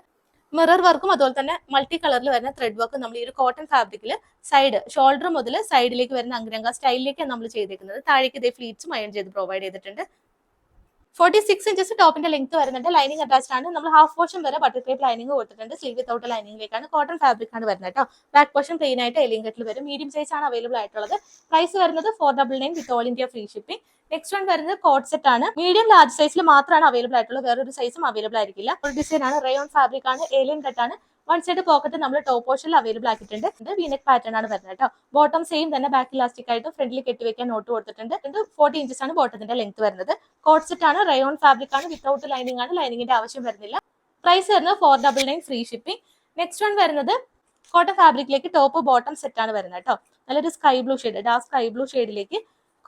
മിറർ വർക്കും അതുപോലെ തന്നെ മൾട്ടി കളറിൽ വരുന്ന ത്രെഡ് വർക്കും നമ്മൾ ഈ ഒരു കോട്ടൺ ഫാബ്രിക്കിൽ സൈഡ് ഷോൾഡർ മുതൽ സൈഡിലേക്ക് വരുന്ന അങ്കരംഗ സ്റ്റൈലിലേക്കാണ് നമ്മൾ ചെയ്തേക്കുന്നത്. താഴേക്ക് ഇതേ ഫ്ലീറ്റ്സും അയൺ ചെയ്ത് പ്രൊവൈഡ് ചെയ്തിട്ടുണ്ട്. 46 ഇഞ്ചസ് ടോപ്പിന്റെ ലെങ്ത് വരുന്നുണ്ട്. ലൈനിങ് അറ്റാച്ച്ഡ് ആണ്. നമ്മൾ ഹാഫ് പോർഷൻ വരെ ബട്ടർ ക്രീപ്പ് ലൈനിങ് കൊടുത്തിട്ടുണ്ട്. സ്ലീവ് വിത്തൗട്ട് ലൈനിങ്ങിലേക്കാണ്. കോട്ടൺ ഫാബ്രിക് ആണ് വരുന്നത് കേട്ടോ. ബാക്ക് പോർഷൻ പ്ലെയിൻ ആയിട്ട് എലിയൻ കട്ടിൽ വരും. മീഡിയം സൈസ് ആണ് അവൈലബിൾ ആയിട്ടുള്ളത്. പ്രൈസ് വരുന്നത് 499 with all India free shipping. Next one വരുന്നത് കോട്ട് സെറ്റ് ആണ്. മീഡിയം ലാർജ് സൈസിൽ മാത്രമാണ് അവൈലബിൾ ആയിട്ടുള്ളത്. വേറൊരു സൈസും അവൈലബിൾ ആയിരിക്കില്ല. ഒരു ഡിസൈൻ ആണ്. റയോൺ ഫാബ്രിക് ആണ്. ഏലിയൻ കട്ടാണ്. വൺ സൈഡ് പോക്കറ്റ് നമ്മൾ ടോപ്പ് പോർഷനിൽ അവൈലബിൾ ആക്കിയിട്ടുണ്ട്. വീനെക്ക് പാറ്റേൺ ആണ് വരുന്നത് കേട്ടോ. ബോട്ടം സെയിം തന്നെ ബാക്ക് ഇലാസ്റ്റിക് ആയിട്ട് ഫ്രണ്ടിൽ കെട്ടിവെക്കാൻ നോട്ട് കൊടുത്തിട്ടുണ്ട്. 40 ഇഞ്ചസ് ആണ് ബോട്ടത്തിന്റെ ലെങ്ത് വരുന്നത്. കോട്ട് സെറ്റ് ആണ്. റയോൺ ഫാബ്രിക് ആണ്. വിത്തൗട്ട് ലൈനിങ് ആണ്. ലൈനിങ്ങിന്റെ ആവശ്യം വരുന്നില്ല. പ്രൈസ് വരുന്നത് 499 ഫ്രീ ഷിപ്പിംഗ്. നെക്സ്റ്റ് വൺ വരുന്നത് കോട്ടൺ ഫാബ്രിക്കിലേക്ക് ടോപ്പ് ബോട്ടം സെറ്റ് ആണ് വരുന്നത് കേട്ടോ. നല്ലൊരു sky blue shade, dark sky blue ഷെയ്ഡിലേക്ക്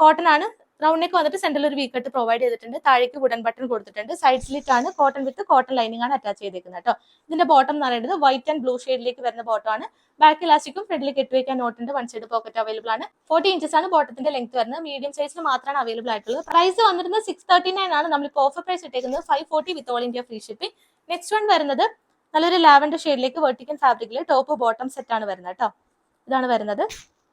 cotton ആണ്. റൗണ്ട് നെക്ക് വന്നിട്ട് സെന്ററിൽ ഒരു വീക്കട്ട് പ്രൊവൈഡ് ചെയ്തിട്ടുണ്ട്. താഴേക്ക് വുഡൻ ബട്ടൺ കൊടുത്തിട്ടുണ്ട്. സൈഡ് സ്ലിറ്റ് ആണ്. കോട്ടൺ വിത്ത് കോട്ടൺ ലൈനിങ് ആണ് അറ്റാച്ച് ചെയ്തേക്കുന്നത് കേട്ടോ. ഇതിന്റെ ബോട്ടം എന്ന് പറയുന്നത് വൈറ്റ് ആൻഡ് ബ്ലൂ ഷെയ്ഡിലേക്ക് വരുന്ന ബോട്ടം ആണ്. ബാക്ക് ഇലാസ്റ്റിക്കും ഫ്രണ്ടിൽ കെട്ടിവെക്കാൻ നോട്ടുണ്ട്. വൺ സൈഡ് പോക്കറ്റ് അവൈലബിൾ ആണ്. 40 ഇഞ്ചസ് ആണ് ബോട്ടത്തിന്റെ ലെങ്ത് വരുന്നത്. മീഡിയം സൈസിൽ മാത്രമാണ് അവൈലബിൾ ആയിട്ടുള്ളത്. പ്രൈസ് വന്നിരുന്നത് 639 ആണ്. നമ്മളിപ്പോൾ ഓഫർ പ്രൈസ് ഇട്ടേക്കുന്നത് 540 വിത്ത് all India free shipping. Next one വരുന്നത് നല്ലൊരു ലാവൻഡർ ഷെയ്ഡിലേക്ക് വെർട്ടിക്കൽ ഫാബ്രിക്കിൽ ടോപ്പ് ബോട്ടം സെറ്റ് ആണ് വരുന്നത് കേട്ടോ. ഇതാണ് വരുന്നത്.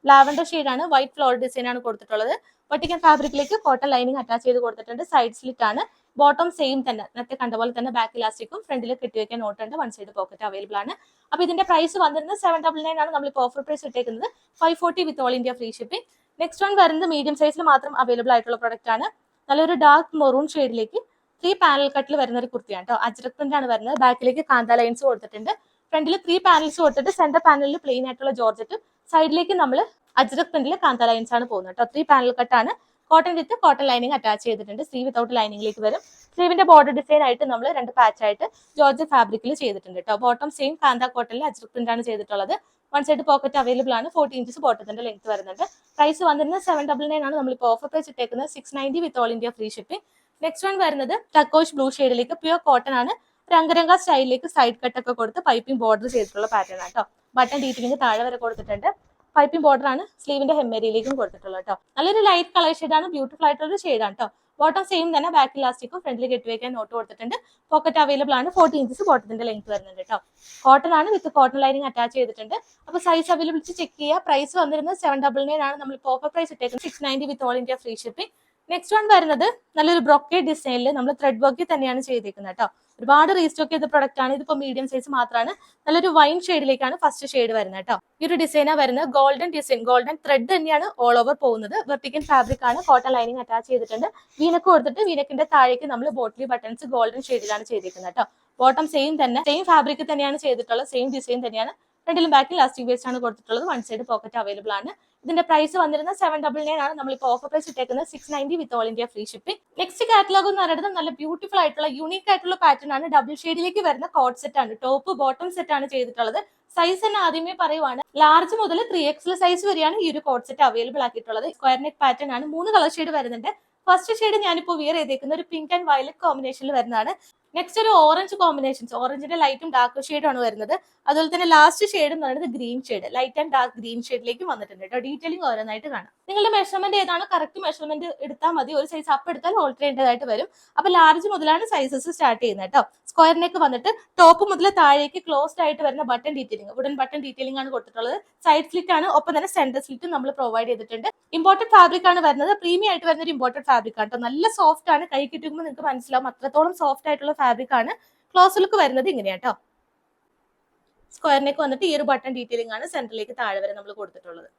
ലാവൻഡർ ഷെയ്ഡാണ്. വൈറ്റ് ഫ്ലോർ ഡിസൈൻ ആണ് കൊടുത്തിട്ടുള്ളത്. വെർട്ടിക്കൽ ഫാബ്രിക്കിലേക്ക് കോട്ടൺ ലൈനിങ് അറ്റാച്ച് ചെയ്ത് കൊടുത്തിട്ടുണ്ട്. സൈഡ് സ്ലിറ്റ് ആണ്. ബോട്ടം സെയിം തന്നെ നേരത്തെ കണ്ട പോലെ തന്നെ ബാക്ക് ഇലാസ്റ്റിക്കും ഫ്രണ്ടിൽ കെട്ടിവെക്കാൻ നോട്ടുണ്ട്. വൺ സൈഡ് പോക്കറ്റ് അവൈലബിൾ ആണ്. അപ്പൊ ഇതിന്റെ പ്രൈസ് വന്നിരുന്നത് 799 ആണ്. നമ്മളിപ്പോൾ ഓഫർ പ്രൈസ് ഇട്ടേക്കുന്നത് 540 വിത്ത് all India free shipping. Next one വരുന്നത് മീഡിയം സൈസിൽ മാത്രം അവൈലബിൾ ആയിട്ടുള്ള പ്രൊഡക്റ്റ് ആണ്. നല്ലൊരു ഡാർക്ക് മെറൂൺ ഷെയ്ഡിലേക്ക് 3 പാനൽ കട്ടിൽ വരുന്ന ഒരു കുർത്തിയാണ് കേട്ടോ. അജ്രക് പ്രിന്റ് ആണ് വരുന്നത്. ബാക്കിലേക്ക് കാന്ത ലൈൻസ് കൊടുത്തിട്ടുണ്ട്. ഫ്രണ്ടിൽ 3 പാനൽസ് കൊടുത്തിട്ട് സെന്റർ പാനലിൽ പ്ലെയിൻ ആയിട്ടുള്ള ജോർജറ്റും സൈഡിലേക്ക് നമ്മൾ അജ്രക് പ്രിന്റിൽ കാന്ത ലൈൻസ് ആണ് പോകുന്നത് കേട്ടോ. 3 പാനൽ കട്ടാണ്. Cotton with cotton lining attach ചെയ്തിട്ടുണ്ട്. സ്ലീവ് വിത്തൗട്ട് ലൈനിങ്ങിലേക്ക് വരും. സ്ലീവിന്റെ ബോർഡർ ഡിസൈൻ ആയിട്ട് നമ്മൾ 2 പാച്ച് ആയിട്ട് ജോർജ് ഫാബ്രിക്കിൽ ചെയ്തിട്ടുണ്ട് കേട്ടോ. ബോട്ടം സെയിം കാന്ത കോട്ടണിൽ അജ്രക് പ്രിന്റ് ആണ് ചെയ്തിട്ടുള്ളത്. വൺ സൈഡ് പോക്കറ്റ് അവൈലബിൾ ആണ്. 40 ഇഞ്ചസ് ബോട്ടത്തിന്റെ ലെങ്ത് വരുന്നുണ്ട്. പ്രൈസ് വന്നിരുന്നത് 799 ആണ്. നമ്മളിപ്പോൾ ഓഫർ പ്രൈസ് ഇട്ടേക്കുന്നത് 690 വിത്ത് all India free shipping. Next one വരുന്നത് ടക്കോഷ് ബ്ലൂ ഷെയ്ഡിലേക്ക് പ്യുവർ കോട്ടൺ ആണ്. രംഗരംഗ സ്റ്റൈലിലേക്ക് സൈഡ് കട്ട് ഒക്കെ കൊടുത്ത് പൈപ്പിംഗ് ബോർഡർ ചെയ്തിട്ടുള്ള പാറ്റേൺ ആട്ടോ. ബട്ടൺ ഡീറ്റെയിലിംഗ് താഴെ വരെ കൊടുത്തിട്ടുണ്ട്. പൈപ്പിംഗ് ബോർഡർ ആണ് സ്ലീവിന്റെ ഹെമ്മേരിയിലേക്കും കൊടുത്തിട്ടുള്ളത് കേട്ടോ. നല്ലൊരു ലൈറ്റ് കളർ ഷെയ്ഡാണ്. ബ്യൂട്ടിഫുൾ ആയിട്ടുള്ള ഷെയ്ഡാണ് കേട്ടോ. ബോട്ടം സെയിം തന്നെ ബാക്ക് ഇലാസ്റ്റിക്കും ഫ്രണ്ടിൽ കെട്ടിവെക്കാൻ നോട്ട് കൊടുത്തിട്ടുണ്ട്. പോക്കറ്റ് അവൈലബിൾ ആണ്. 40 ഇഞ്ചസ് ബോട്ടത്തിന്റെ ലെങ്ത് വരുന്നുണ്ട് കേട്ടോ. കോട്ടൺ ആണ് വിത്ത് കോട്ടൺ ലൈനിങ് അറ്റാച്ച് ചെയ്തിട്ടുണ്ട്. അപ്പൊ സൈസ് അവൈലബിലിറ്റി ചെക്ക് ചെയ്യുക. പ്രൈസ് വന്നിരുന്നത് 799 ആണ്. നമ്മൾ ഓഫർ പ്രൈസ് ഇട്ടേക്കുന്നത് 690 വിത്ത് all India free shipping. Next one വരുന്നത് നല്ലൊരു ബ്രോക്കേഡ് ഡിസൈനിൽ നമ്മൾ ത്രെഡ് വർക്കിൽ തന്നെയാണ് ചെയ്തിരിക്കുന്നത് കേട്ടോ. ഒരുപാട് റീസ്റ്റോക്ക് ചെയ്ത പ്രൊഡക്റ്റ് ആണ്. ഇതിപ്പോ മീഡിയം സൈസ് മാത്രമാണ്. നല്ലൊരു വൈൻ ഷെയ്ഡിലേക്കാണ് ഫസ്റ്റ് ഷെയ്ഡ് വരുന്നത് കേട്ടോ. ഈ ഒരു ഡിസൈനാണ് വരുന്നത്. ഗോൾഡൻ ഡിസൈൻ, ഗോൾഡൻ ത്രെഡ് തന്നെയാണ് ഓൾ ഓവർ പോകുന്നത്. വെർട്ടിക്കൽ ഫാബ്രിക് ആണ്. കോട്ടൺ ലൈനിങ് അറ്റാച്ച് ചെയ്തിട്ടുണ്ട്. വീനക്ക് കൊടുത്തിട്ട് വീനക്കിന്റെ താഴേക്ക് നമ്മൾ ബോട്ടിലി ബട്ടൺസ് ഗോൾഡൻ ഷെയ്ഡിലാണ് ചെയ്തിരിക്കുന്നത് കേട്ടോ. ബോട്ടം സെയിം തന്നെ, സെയിം ഫാബ്രിക് തന്നെയാണ് ചെയ്തിട്ടുള്ളത്. സെയിം ഡിസൈൻ തന്നെയാണ്. ഫ്രണ്ടിലും ബാക്കിൽ ലാസ്റ്റിക് വേസ്റ്റ് ആണ് കൊടുത്തിട്ടുള്ളത്. വൺ സൈഡ് പോക്കറ്റ് അവൈലബിൾ ആണ്. ഇതിന്റെ പ്രൈസ് വന്നിരുന്നത് 799 ആണ്. നമ്മളിപ്പോൾ ഓഫർ പ്രൈസ് ഇട്ടേക്കുന്നത് 690 വിത്ത് all India free shipping. Next catalogue എന്ന് പറയുന്നത് നല്ല ബ്യൂട്ടിഫുൾ ആയിട്ടുള്ള യൂണീക് ആയിട്ടുള്ള പാറ്റേൺ ആണ്. ഡബിൾ ഷെയ്ഡിലേക്ക് വരുന്ന കോട്ട് സെറ്റ് ആണ്. ടോപ്പ് ബോട്ടം സെറ്റ് ആണ് ചെയ്തിട്ടുള്ളത്. സൈസ് തന്നെ ആദ്യമേ പറയുവാണ്, ലാർജ് മുതൽ 3XL സൈസ് വരെയാണ് ഈ ഒരു കോട്ട് സെറ്റ് അവൈലബിൾ ആക്കിയിട്ടുള്ളത്. സ്ക്വയർ നെക്ക് പാറ്റേൺ ആണ്. 3 കളർ ഷെയ്ഡ് വരുന്നുണ്ട്. ഫസ്റ്റ് ഷെയ്ഡ് ഞാനിപ്പോൾ വിയർ ചെയ്തേക്കുന്ന ഒരു പിങ്ക് ആൻഡ് വയലറ്റ് കോമ്പിനേഷനിൽ വരുന്നതാണ്. നെക്സ്റ്റ് ഒരു ഓറഞ്ച് കോമ്പിനേഷൻസ്, ഓറഞ്ചിന്റെ ലൈറ്റും ഡാർക്ക് ഷെയ്ഡും ആണ് വരുന്നത്. അതുപോലെ തന്നെ ലാസ്റ്റ് ഷെയ്ഡ് എന്ന് പറയുന്നത് green shade, light and dark green ഷെയ്ഡിലേക്ക് വന്നിട്ടുണ്ട് കേട്ടോ. ഡീറ്റെയിലിംഗ് ഓരോന്നായിട്ട് കാണാം. നിങ്ങളുടെ മെഷർമെന്റ് ഏതാണോ കറക്റ്റ് മെഷർമെന്റ് എടുത്താൽ മതി. ഒരു സൈസ് അപ്പ് എടുത്താൽ ഓൾട്ടർ ചെയ്യേണ്ടതായിട്ട് വരും. അപ്പൊ ലാർജ് മുതലാണ് സൈസസ് സ്റ്റാർട്ട് ചെയ്യുന്നത് കേട്ടോ. സ്ക്വയർ നെക്ക് വന്നിട്ട് ടോപ്പ് മുതൽ താഴേക്ക് ക്ലോസ്ഡ് ആയിട്ട് വരുന്ന button detailing, wooden button detailing ആണ് കൊടുത്തിട്ടുള്ളത്. സൈഡ് സ്ലിറ്റ് ആണ്. ഒപ്പം തന്നെ സെന്റർ സ്ലിറ്റ് നമ്മൾ പ്രൊവൈഡ് ചെയ്തിട്ടുണ്ട്. ഇമ്പോർട്ടഡ് ഫാബ്രിക് ആണ് വരുന്നത്. പ്രീമിയം ആയിട്ട് വരുന്ന ഒരു ഇമ്പോർട്ടഡ് ഫാബ്രിക് ആണ് കേട്ടോ. നല്ല സോഫ്റ്റ് ആണ്. കൈ കിട്ടുമ്പോൾ നിങ്ങൾക്ക് മനസ്സിലാവും അത്രത്തോളം സോഫ്റ്റ് ആയിട്ടുള്ള ഫാബ്രിക് ആണ്. ക്ലോസ് ലുക്ക് വരുന്നത് ഇങ്ങനെയാട്ടോ. സ്ക്വയർ നെക്ക് വന്നിട്ട് ഈ ഒരു ബട്ടൺ ഡീറ്റെയിലിംഗ് ആണ് സെന്ററിലേക്ക് താഴെ വരെ നമ്മൾ കൊടുത്തിട്ടുള്ളത്.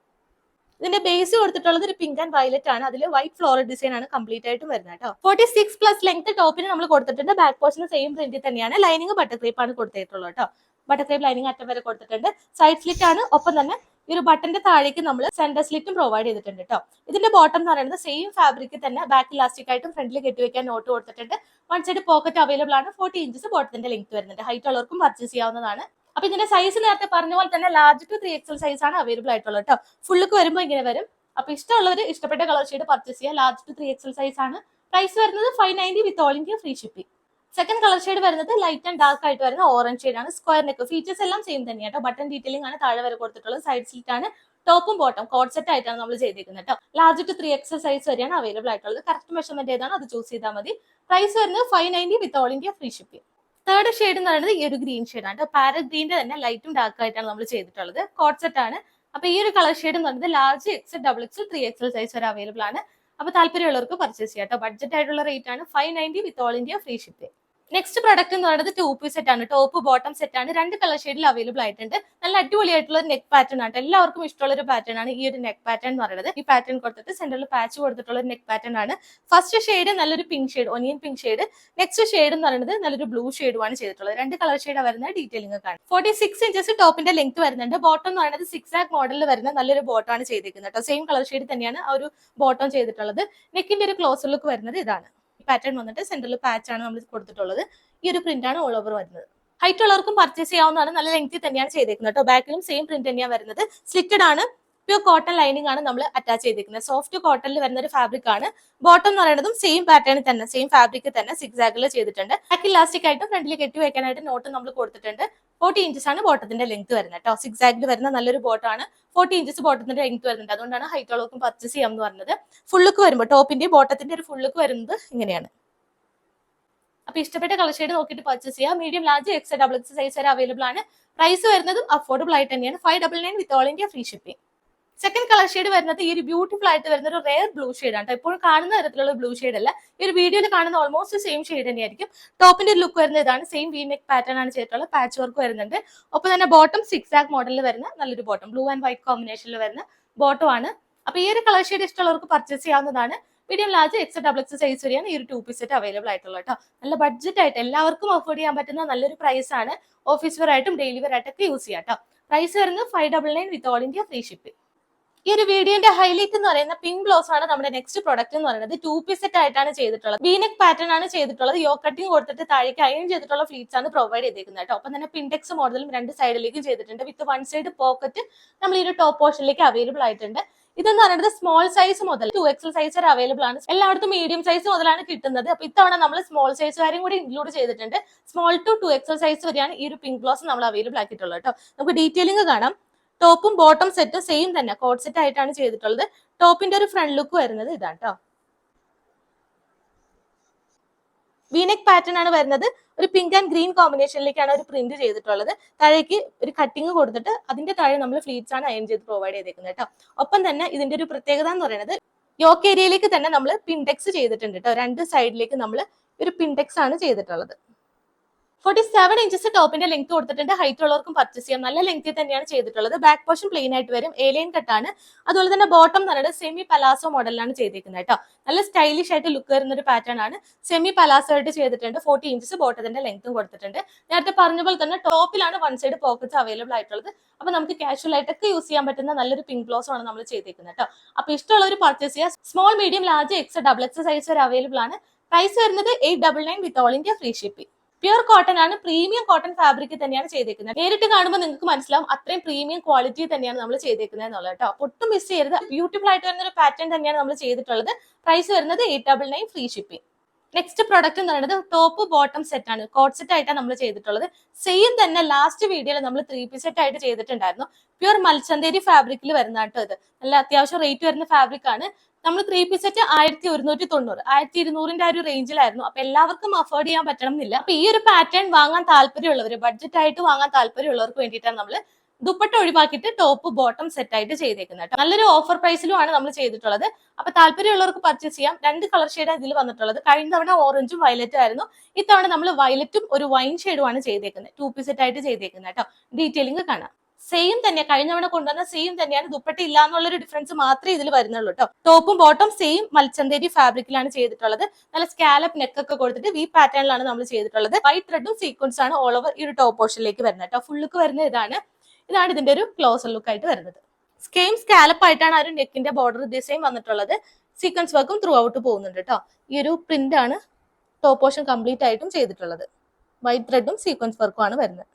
ഇതിന്റെ ബേസ് കൊടുത്തിട്ടുള്ളത് ഒരു പിങ്ക് ആൻഡ് വയലറ്റ് ആണ്. അതിൽ വൈറ്റ് ഫ്ലോറൽ ഡിസൈൻ ആണ് കംപ്ലീറ്റ് ആയിട്ടും വരുന്നത് കേട്ടോ. 46+ ലെങ്ത് ടോപ്പിന് നമ്മൾ കൊടുത്തിട്ടുണ്ട്. ബാക്ക് പോർഷന് സെയിം പ്രിന്റിൽ തന്നെയാണ്. ലൈനിങ് ബട്ടർ ക്രേപ്പ് ആണ് കൊടുത്തിട്ടുള്ളത് കേട്ടോ. ബട്ടർ ക്രേപ്പ് ലൈനിങ് അറ്റം വരെ കൊടുത്തിട്ടുണ്ട്. സൈഡ് സ്ലിറ്റ് ആണ്. ഒപ്പം തന്നെ ഈ ഒരു ബട്ടന്റെ താഴേക്ക് നമ്മൾ സെന്റർ സ്ലിറ്റും പ്രൊവൈഡ് ചെയ്തിട്ടുണ്ട് കേട്ടോ. ഇതിന്റെ ബോട്ടം എന്ന് പറയുന്നത് സെയിം ഫാബ്രിക് തന്നെ ബാക്ക് ഇലാസ്റ്റിക് ആയിട്ടും ഫ്രണ്ടിൽ കെട്ടിവെക്കാൻ നോട്ട് കൊടുത്തിട്ടുണ്ട്. വൺ സൈഡ് പോക്കറ്റ് അവൈലബിൾ ആണ്. 40 ഇഞ്ചസ് ബോട്ടത്തിന്റെ ലെങ്ത് വരുന്നുണ്ട്. ഹൈറ്റ് ഉള്ളവർക്കും പർച്ചേസ് ചെയ്യാവുന്നതാണ്. അപ്പൊ ഇതിന്റെ സൈസ് നേരത്തെ പറഞ്ഞ പോലെ തന്നെ ലാർജ് ടു 3XL സൈസ് ആണ് അവൈലബിൾ ആയിട്ടുള്ളത് കേട്ടോ. ഫുള്ളുക്ക് വരുമ്പോൾ ഇങ്ങനെ വരും. അപ്പൊ ഇഷ്ടമുള്ളവർ ഇഷ്ടപ്പെട്ട കളർ ഷെയ്ഡ് പർച്ചേസ് ചെയ്യുക. ലാർജ് ടു 3XL സൈസ് ആണ്. പ്രൈസ് വരുന്നത് 590 വിത്ത് all India free shipping. Second colour shade വരുന്നത് ലൈറ്റ് ആൻഡ് ഡാർക്ക് ആയിട്ട് വരുന്ന ഓറഞ്ച് ഷെയ്ഡ് ആണ്. സ്ക്വയർ നെക്ക്, ഫീച്ചേഴ്സ് എല്ലാം സെയിം തന്നെയാണ് കേട്ടോ. ബട്ടൺ ഡീറ്റെയിലിംഗ് ആണ് താഴെ വരെ കൊടുത്തിട്ടുള്ളത്. സൈഡ് സ്ലിറ്റ് ആണ്. ടോപ്പും ബോട്ടം കോട്ട് സെറ്റ് ആയിട്ടാണ് നമ്മൾ ചെയ്തിരിക്കുന്നത് കേട്ടോ. ലാർജ് ടു 3XL സൈസ് വരെയാണ് അവൈലബിൾ ആയിട്ടുള്ളത്. കറക്റ്റ് മെഷർമെന്റ് ഏതാണ് അത് ചൂസ് ചെയ്താൽ മതി. പ്രൈസ് വരുന്നത് 590 വിത്ത് all India free shipping. Third shade എന്ന് പറയുന്നത് ഈ ഒരു ഗ്രീൻ ഷെയ്ഡ് ആണ്. പാരറ്റ് ഗ്രീന്റെ തന്നെ ലൈറ്റും ഡാർക്ക് ആയിട്ടാണ് നമ്മൾ ചെയ്തിട്ടുള്ളത്. കോട്ട് സെറ്റ് ആണ്. അപ്പൊ ഈ ഒരു കളർ ഷെയ്ഡ് എന്ന് പറയുന്നത് large XL, XXL, 3XL size വരെ അവൈലബിൾ ആണ്. അപ്പൊ താല്പര്യമുള്ളവർക്ക് പർച്ചേസ് ചെയ്യാം കേട്ടോ. ബഡ്ജറ്റ് ആയിട്ടുള്ള റേറ്റ് ആണ്. 590 വിത്ത് all India free shipping. Next product എന്ന് പറയുന്നത് 2 പീസ് സെറ്റ് ആണ്. ടോപ്പ് ബോട്ടം സെറ്റ് ആണ്. 2 കളർ ഷെയ്ഡിൽ അവൈലബിൾ ആയിട്ടുണ്ട്. നല്ല അടിപൊളിയായിട്ടുള്ള നെക്ക് പാറ്റേൺ ആണ്. എല്ലാവർക്കും ഇഷ്ടമുള്ള ഒരു പാറ്റേൺ ആണ് ഈ ഒരു നെക്ക് പാറ്റേൺ എന്ന് പറയുന്നത്. ഈ പാറ്റേൺ കൊടുത്തിട്ട് സെന്ററിൽ പാച്ച് കൊടുത്തിട്ടുള്ള ഒരു നെക്ക് പാറ്റേൺ ആണ്. ഫസ്റ്റ് ഷെയ്ഡ് നല്ലൊരു pink shade, onion pink shade. Next shade എന്ന് പറയുന്നത് നല്ലൊരു ബ്ലൂ ഷെയ്ഡുമാണ് ചെയ്തിട്ടുള്ളത്. 2 കളർ ഷെയ്ഡ് വരുന്ന ഡീറ്റെയിലിംഗ് കാണാം. 46 ഇഞ്ചസ് ടോപ്പിന്റെ ലെങ്ത് വരുന്നുണ്ട്. ബോട്ടം എന്ന് പറയുന്നത് 6 മോഡലിൽ വരുന്ന നല്ലൊരു ബോട്ടം ആണ് ചെയ്തിരിക്കുന്നത് കേട്ടോ. സെയിം കളർ ഷെയ്ഡ് തന്നെയാണ് ആ ഒരു ബോട്ടം ചെയ്തിട്ടുള്ളത്. നെക്കിന്റെ ഒരു ക്ലോസർ ലുക്ക് വരുന്നത് ഇതാണ്. പാറ്റേൺ വന്നിട്ട് സെന്ററിൽ പാച്ച് ആണ് നമ്മൾ കൊടുത്തിട്ടുള്ളത്. ഈ ഒരു പ്രിന്റ് ആണ് ഓൾ ഓവർ വരുന്നത്. ഹൈറ്റ് ഉള്ളവർക്കും പർച്ചേസ് ചെയ്യാവുന്നതാണ്. നല്ല ലെങ്തി തന്നെയാണ് ചെയ്തേക്കുന്നത് കേട്ടോ. ബാക്കിലും സെയിം പ്രിന്റ് തന്നെയാണ് വരുന്നത്. സ്ലിറ്റഡ് ആണ്. പ്യൂർ കോട്ടൺ ലൈനിങ് ആണ് നമ്മൾ അറ്റാച്ച് ചെയ്തിരിക്കുന്നത്. സോഫ്റ്റ് കോട്ടണിൽ വരുന്ന ഒരു ഫാബ്രിക് ആണ്. ബോട്ടം എന്ന് പറയുന്നതും സെയിം പാറ്റേണിൽ തന്നെ, സെയിം ഫാബ്രിക് തന്നെ സിക്സാഗിൽ ചെയ്തിട്ടുണ്ട്. ബാക്ക് ഇലാസ്റ്റിക് ആയിട്ടും ഫ്രണ്ടിൽ കെട്ടി വെക്കാനായിട്ട് നോട്ട് നമ്മൾ കൊടുത്തിട്ടുണ്ട്. 40 ഇഞ്ചസ് ആണ് ബോട്ടത്തിന്റെ ലെങ്ത് വരുന്നത് കേട്ടോ. സിക്സാഗിൽ വരുന്ന നല്ലൊരു ബോട്ടം ആണ്. 40 ഇഞ്ചസ് ബോട്ടത്തിന്റെ ലെങ്ത് വരുന്നുണ്ട്. അതുകൊണ്ടാണ് ഹൈറ്റ് ഉള്ളവർക്കും പർച്ചേസ് ചെയ്യാം എന്ന് പറഞ്ഞത്. ഫുള്ളുക്ക് വരുമ്പോൾ ടോപ്പിന്റെ ബോട്ടത്തിന്റെ ഒരു ഫുള്ളുക്ക് വരുന്നത് ഇങ്ങനെയാണ്. അപ്പൊ ഇഷ്ടപ്പെട്ട കളർ ഷെയ്ഡ് നോക്കിയിട്ട് പർച്ചേസ് ചെയ്യാം. Medium, large, XL, XXL size വരെ അവൈലബിൾ ആണ്. പ്രൈസ് വരുന്നതും അഫോർഡബിൾ ആയിട്ട് തന്നെയാണ്. 599 വിത്ത് all India free shipping. Second colour shade വരുന്നത് ഈ ഒരു ബ്യൂട്ടിഫുൾ ആയിട്ട് വരുന്ന ഒരു റെയർ ബ്ലൂ ഷെയ്ഡ് ആണ്. ഇപ്പോൾ കാണുന്ന തരത്തിലുള്ള ബ്ലൂ ഷെയ്ഡ് അല്ല. ഈ ഒരു വീഡിയോയിൽ കാണുന്ന ഓൾമോസ്റ്റ് സെയിം ഷെയ്ഡ് തന്നെയായിരിക്കും. ടോപ്പിന്റെ ലുക്ക് വരുന്നത് ഇതാണ്. സെയിം വി നെക്ക് പാറ്റേൺ ആണ് ചെയ്തിട്ടുള്ളത്. പാച്ച് വർക്ക് വരുന്നുണ്ട്. ഒപ്പം തന്നെ ബോട്ടം സിക്സാഗ് മോഡലിൽ വരുന്ന നല്ലൊരു ബോട്ടം, ബ്ലൂ ആൻഡ് വൈറ്റ് കോമ്പിനേഷനിൽ വരുന്ന ബോട്ടം ആണ്. അപ്പൊ ഈ ഒരു കളർ ഷെയ്ഡ് ഇഷ്ടമുള്ളവർക്ക് പർച്ചേസ് ചെയ്യാവുന്നതാണ്. Medium, large, XL, XXL size വരെയാണ് ഈ ഒരു 2 പീസ് സെറ്റ് അവൈലബിൾ ആയിട്ടുള്ളത് കേട്ടോ. നല്ല ബഡ്ജറ്റ് ആയിട്ട് എല്ലാവർക്കും അഫോർഡ് ചെയ്യാൻ പറ്റുന്ന നല്ലൊരു പ്രൈസ് ആണ്. ഓഫീസ് വെയർ ആയിട്ടും ഡെയിലി വെയർ ആയിട്ടൊക്കെ യൂസ് ചെയ്യാം കേട്ടോ. പ്രൈസ് വരുന്നത് 599 വിത്ത് ഓൾ ഇന്ത്യ ഫ്രീ ഷിപ്പിംഗ്. ഈ ഒരു വീഡിയോന്റെ ഹൈലൈറ്റ് എന്ന് പറയുന്ന പിങ്ക് ബ്ലൗസ് ആണ് നമ്മുടെ നെക്സ്റ്റ് പ്രൊഡക്റ്റ് എന്ന് പറയുന്നത്. 2 പീസ് സെറ്റ് ആയിട്ടാണ് ചെയ്തിട്ടുള്ളത്. വീനെക്ക് പാറ്റേൺ ആണ് ചെയ്തിട്ടുള്ളത്. യോ കട്ടിങ് കൊടുത്തിട്ട് താഴേക്ക് അയൺ ചെയ്തിട്ടുള്ള ഫ്ലീറ്റ്സ് ആണ് പ്രൊവൈഡ് ചെയ്തിരിക്കുന്നത് കേട്ടോ. ഒപ്പം തന്നെ പിൻടെക്സ് മോഡലും രണ്ട് സൈഡിലേക്കും ചെയ്തിട്ടുണ്ട്. വിത്ത് വൺ സൈഡ് പോക്കറ്റ് നമ്മൾ ഈ ഒരു ടോപ്പ് പോർഷനിലേക്ക് അവൈലബിൾ ആയിട്ടുണ്ട്. ഇതെന്ന് പറയുന്നത് സ്മോൾ സൈസ് മുതൽ 2XL സൈസ് വരെ അവൈലബിൾ ആണ്. എല്ലായിടത്തും മീഡിയം സൈസ് മുതലാണ് കിട്ടുന്നത്. അപ്പൊ ഇത്തവണ നമ്മൾ സ്മോൾ സൈസ് കാര്യം കൂടി ഇൻക്ലൂഡ് ചെയ്തിട്ടുണ്ട്. സ്മോൾ ടു 2XL സൈസ് വരെയാണ് ഈ ഒരു പിങ്ക് ബ്ലൗസ് നമ്മൾ അവൈലബിൾ ആക്കിയിട്ടുള്ളത് കേട്ടോ. നമുക്ക് ഡീറ്റെയിലിംഗ് കാണാം. ടോപ്പും ബോട്ടം സെറ്റും സെയിം തന്നെ കോഡ് സെറ്റ് ആയിട്ടാണ് ചെയ്തിട്ടുള്ളത്. ടോപ്പിന്റെ ഒരു ഫ്രണ്ട് ലുക്ക് വരുന്നത് ഇതാണ് കേട്ടോ. വീനെക്ക് പാറ്റേൺ ആണ് വരുന്നത്. ഒരു പിങ്ക് ആൻഡ് ഗ്രീൻ കോമ്പിനേഷനിലേക്കാണ് ഒരു പ്രിന്റ് ചെയ്തിട്ടുള്ളത്. താഴേക്ക് ഒരു കട്ടിങ് കൊടുത്തിട്ട് അതിന്റെ താഴെ നമ്മൾ ഫ്ലീറ്റ്സ് ആണ് അയൺ ചെയ്ത് പ്രൊവൈഡ് ചെയ്തേക്കുന്നത് കേട്ടോ. ഒപ്പം തന്നെ ഇതിന്റെ ഒരു പ്രത്യേകത എന്ന് പറയുന്നത് യോക്ക് ഏരിയയിലേക്ക് തന്നെ നമ്മൾ പിൻടെക്സ് ചെയ്തിട്ടുണ്ട് കേട്ടോ. രണ്ട് സൈഡിലേക്ക് നമ്മൾ ഒരു പിൻടെക്സ് ആണ് ചെയ്തിട്ടുള്ളത്. 47 ഇഞ്ചസ് ടോപ്പിന്റെ ലെങ്ത് കൊടുത്തിട്ടുണ്ട്. ഹൈറ്റ് ഉള്ളവർക്കും പർച്ചേസ് ചെയ്യാം. നല്ല ലെങ്ത്തിൽ തന്നെയാണ് ചെയ്തിട്ടുള്ളത്. ബാക്ക് പോർഷൻ പ്ലെയിൻ ആയിട്ട് വരും. എ ലൈൻ കട്ടാണ്. അതുപോലെ തന്നെ ബോട്ടം എന്ന് പറയുന്നത് സെമി പലാസോ മോഡലിലാണ് ചെയ്തിരിക്കുന്നത് കേട്ടോ. നല്ല സ്റ്റൈലിഷ് ആയിട്ട് ലുക്ക് വരുന്ന ഒരു പാറ്റേൺ ആണ്. സെമി പലാസോ ആയിട്ട് ചെയ്തിട്ടുണ്ട്. 40 ഇഞ്ചസ് ബോട്ടത്തിന്റെ ലെങ്ത്തും കൊടുത്തിട്ടുണ്ട്. നേരത്തെ പറഞ്ഞ പോലെ തന്നെ ടോപ്പിലാണ് വൺ സൈഡ് പോക്കറ്റ്സ് അവൈലബിൾ ആയിട്ടുള്ളത്. അപ്പൊ നമുക്ക് കാഷ്വൽ ആയിട്ടൊക്കെ യൂസ് ചെയ്യാൻ പറ്റുന്ന നല്ലൊരു പിങ്ക് ബ്ലൗസ് ആണ് നമ്മൾ ചെയ്തിരിക്കുന്നത് കേട്ടോ. അപ്പൊ ഇഷ്ടമുള്ളവർ പർച്ചേസ് ചെയ്യാം. Small, medium, large, X, double X size വരെ അവൈലബിൾ ആണ്. പ്രൈസ് വരുന്നത് 899 വിത്ത് all India free shipping. Pure cotton ആണ്. പ്രീമിയം കോട്ടൺ ഫാബ്രിക് തന്നെയാണ് ചെയ്തേക്കുന്നത്. നേരിട്ട് കാണുമ്പോൾ നിങ്ങൾക്ക് മനസ്സിലാവും അത്രയും പ്രീമിയം ക്വാളിറ്റി തന്നെയാണ് നമ്മൾ ചെയ്തേക്കുന്നത് എന്നുള്ളത് കേട്ടോ. ഒട്ടും മിസ് ചെയ്യരുത്. ബ്യൂട്ടിഫുൾ ആയിട്ട് വരുന്ന ഒരു പാറ്റേൺ തന്നെയാണ് നമ്മൾ ചെയ്തിട്ടുള്ളത്. പ്രൈസ് വരുന്നത് 899 ഫ്രീ ഷിപ്പിംഗ്. നെക്സ്റ്റ് പ്രൊഡക്റ്റ് എന്ന് പറയുന്നത് ടോപ്പ് ബോട്ടം സെറ്റ് ആണ്. കോട്ട് സെറ്റ് ആയിട്ടാണ് നമ്മൾ ചെയ്തിട്ടുള്ളത്. സെയിം തന്നെ ലാസ്റ്റ് വീഡിയോയിൽ നമ്മൾ 3 പീസ് സെറ്റ് ആയിട്ട് ചെയ്തിട്ടുണ്ടായിരുന്നു. പ്യൂർ മൽച്ചന്തേരി ഫാബ്രിക്കിൽ വരുന്ന കേട്ടോ. ഇത് നല്ല അത്യാവശ്യം റേറ്റ് വരുന്ന ഫാബ്രിക് ആണ്. നമ്മൾ 3 പീസ് സെറ്റ് 1190, 1200 ആ ഒരു റേഞ്ചിലായിരുന്നു. അപ്പൊ എല്ലാവർക്കും അഫോർഡ് ചെയ്യാൻ പറ്റണം എന്നില്ല. അപ്പൊ ഈ ഒരു പാറ്റേൺ വാങ്ങാൻ താല്പര്യമുള്ളവർ, ബഡ്ജറ്റ് ആയിട്ട് വാങ്ങാൻ താല്പര്യമുള്ളവർക്ക് വേണ്ടിയിട്ടാണ് നമ്മൾ ദുപ്പട്ട ഒഴിവാക്കിയിട്ട് ടോപ്പ് ബോട്ടം സെറ്റ് ആയിട്ട് ചെയ്തേക്കുന്നത് കേട്ടോ. നല്ലൊരു ഓഫർ പ്രൈസിലുമാണ് നമ്മൾ ചെയ്തിട്ടുള്ളത്. അപ്പൊ താല്പര്യമുള്ളവർക്ക് പർച്ചേസ് ചെയ്യാം. രണ്ട് കളർ ഷെയ്ഡ് ഇതിൽ വന്നിട്ടുള്ളത്. കഴിഞ്ഞ തവണ ഓറഞ്ചും വയലറ്റും ആയിരുന്നു. ഇത്തവണ നമ്മൾ വയലറ്റും ഒരു വൈൻ ഷെയ്ഡുമാണ് ചെയ്തേക്കുന്നത്. 2 പീസ് സെറ്റ് ആയിട്ട് ചെയ്തേക്കുന്നത് കേട്ടോ. ഡീറ്റെയിലിംഗ് കാണാം. സെയിം തന്നെ കഴിഞ്ഞ തവണ കൊണ്ടുവന്ന സെയിം തന്നെയാണ്. ദുപ്പട്ട ഇല്ല എന്നുള്ളൊരു ഡിഫറൻസ് മാത്രമേ ഇതിൽ വരുന്നുള്ളൂ കേട്ടോ. ടോപ്പും ബോട്ടം സെയിം മൽച്ചന്തേരി ഫാബ്രിക്കിലാണ് ചെയ്തിട്ടുള്ളത്. നല്ല സ്കാലപ്പ് നെക്ക് ഒക്കെ കൊടുത്തിട്ട് വി പാറ്റേണിലാണ് നമ്മൾ ചെയ്തിട്ടുള്ളത്. വൈറ്റ് ത്രെഡും സീക്വൻസ് ആണ് ഓൾ ഓവർ ഈ ഒരു ടോപ്പ് പോർഷനിലേക്ക് വരുന്നത് കേട്ടോ. ഫുൾ ലുക്ക് വരുന്നത് ഇതാണ് ഇതിന്റെ ഒരു ക്ലോസർ ലുക്ക് ആയിട്ട് വരുന്നത്. സ്കെയിം സ്കാലപ്പ് ആയിട്ടാണ് ആ ഒരു നെക്കിന്റെ ബോർഡർ ഡിസൈൻ വന്നിട്ടുള്ളത്. സീക്വൻസ് വർക്കും ത്രൂ ഔട്ട് പോകുന്നുണ്ട് കേട്ടോ. ഈ ഒരു പ്രിന്റ് ആണ് ടോപ്പ് പോർഷൻ കംപ്ലീറ്റ് ആയിട്ടും ചെയ്തിട്ടുള്ളത്. വൈറ്റ് ത്രെഡും സീക്വൻസ് വർക്കും ആണ് വരുന്നത്.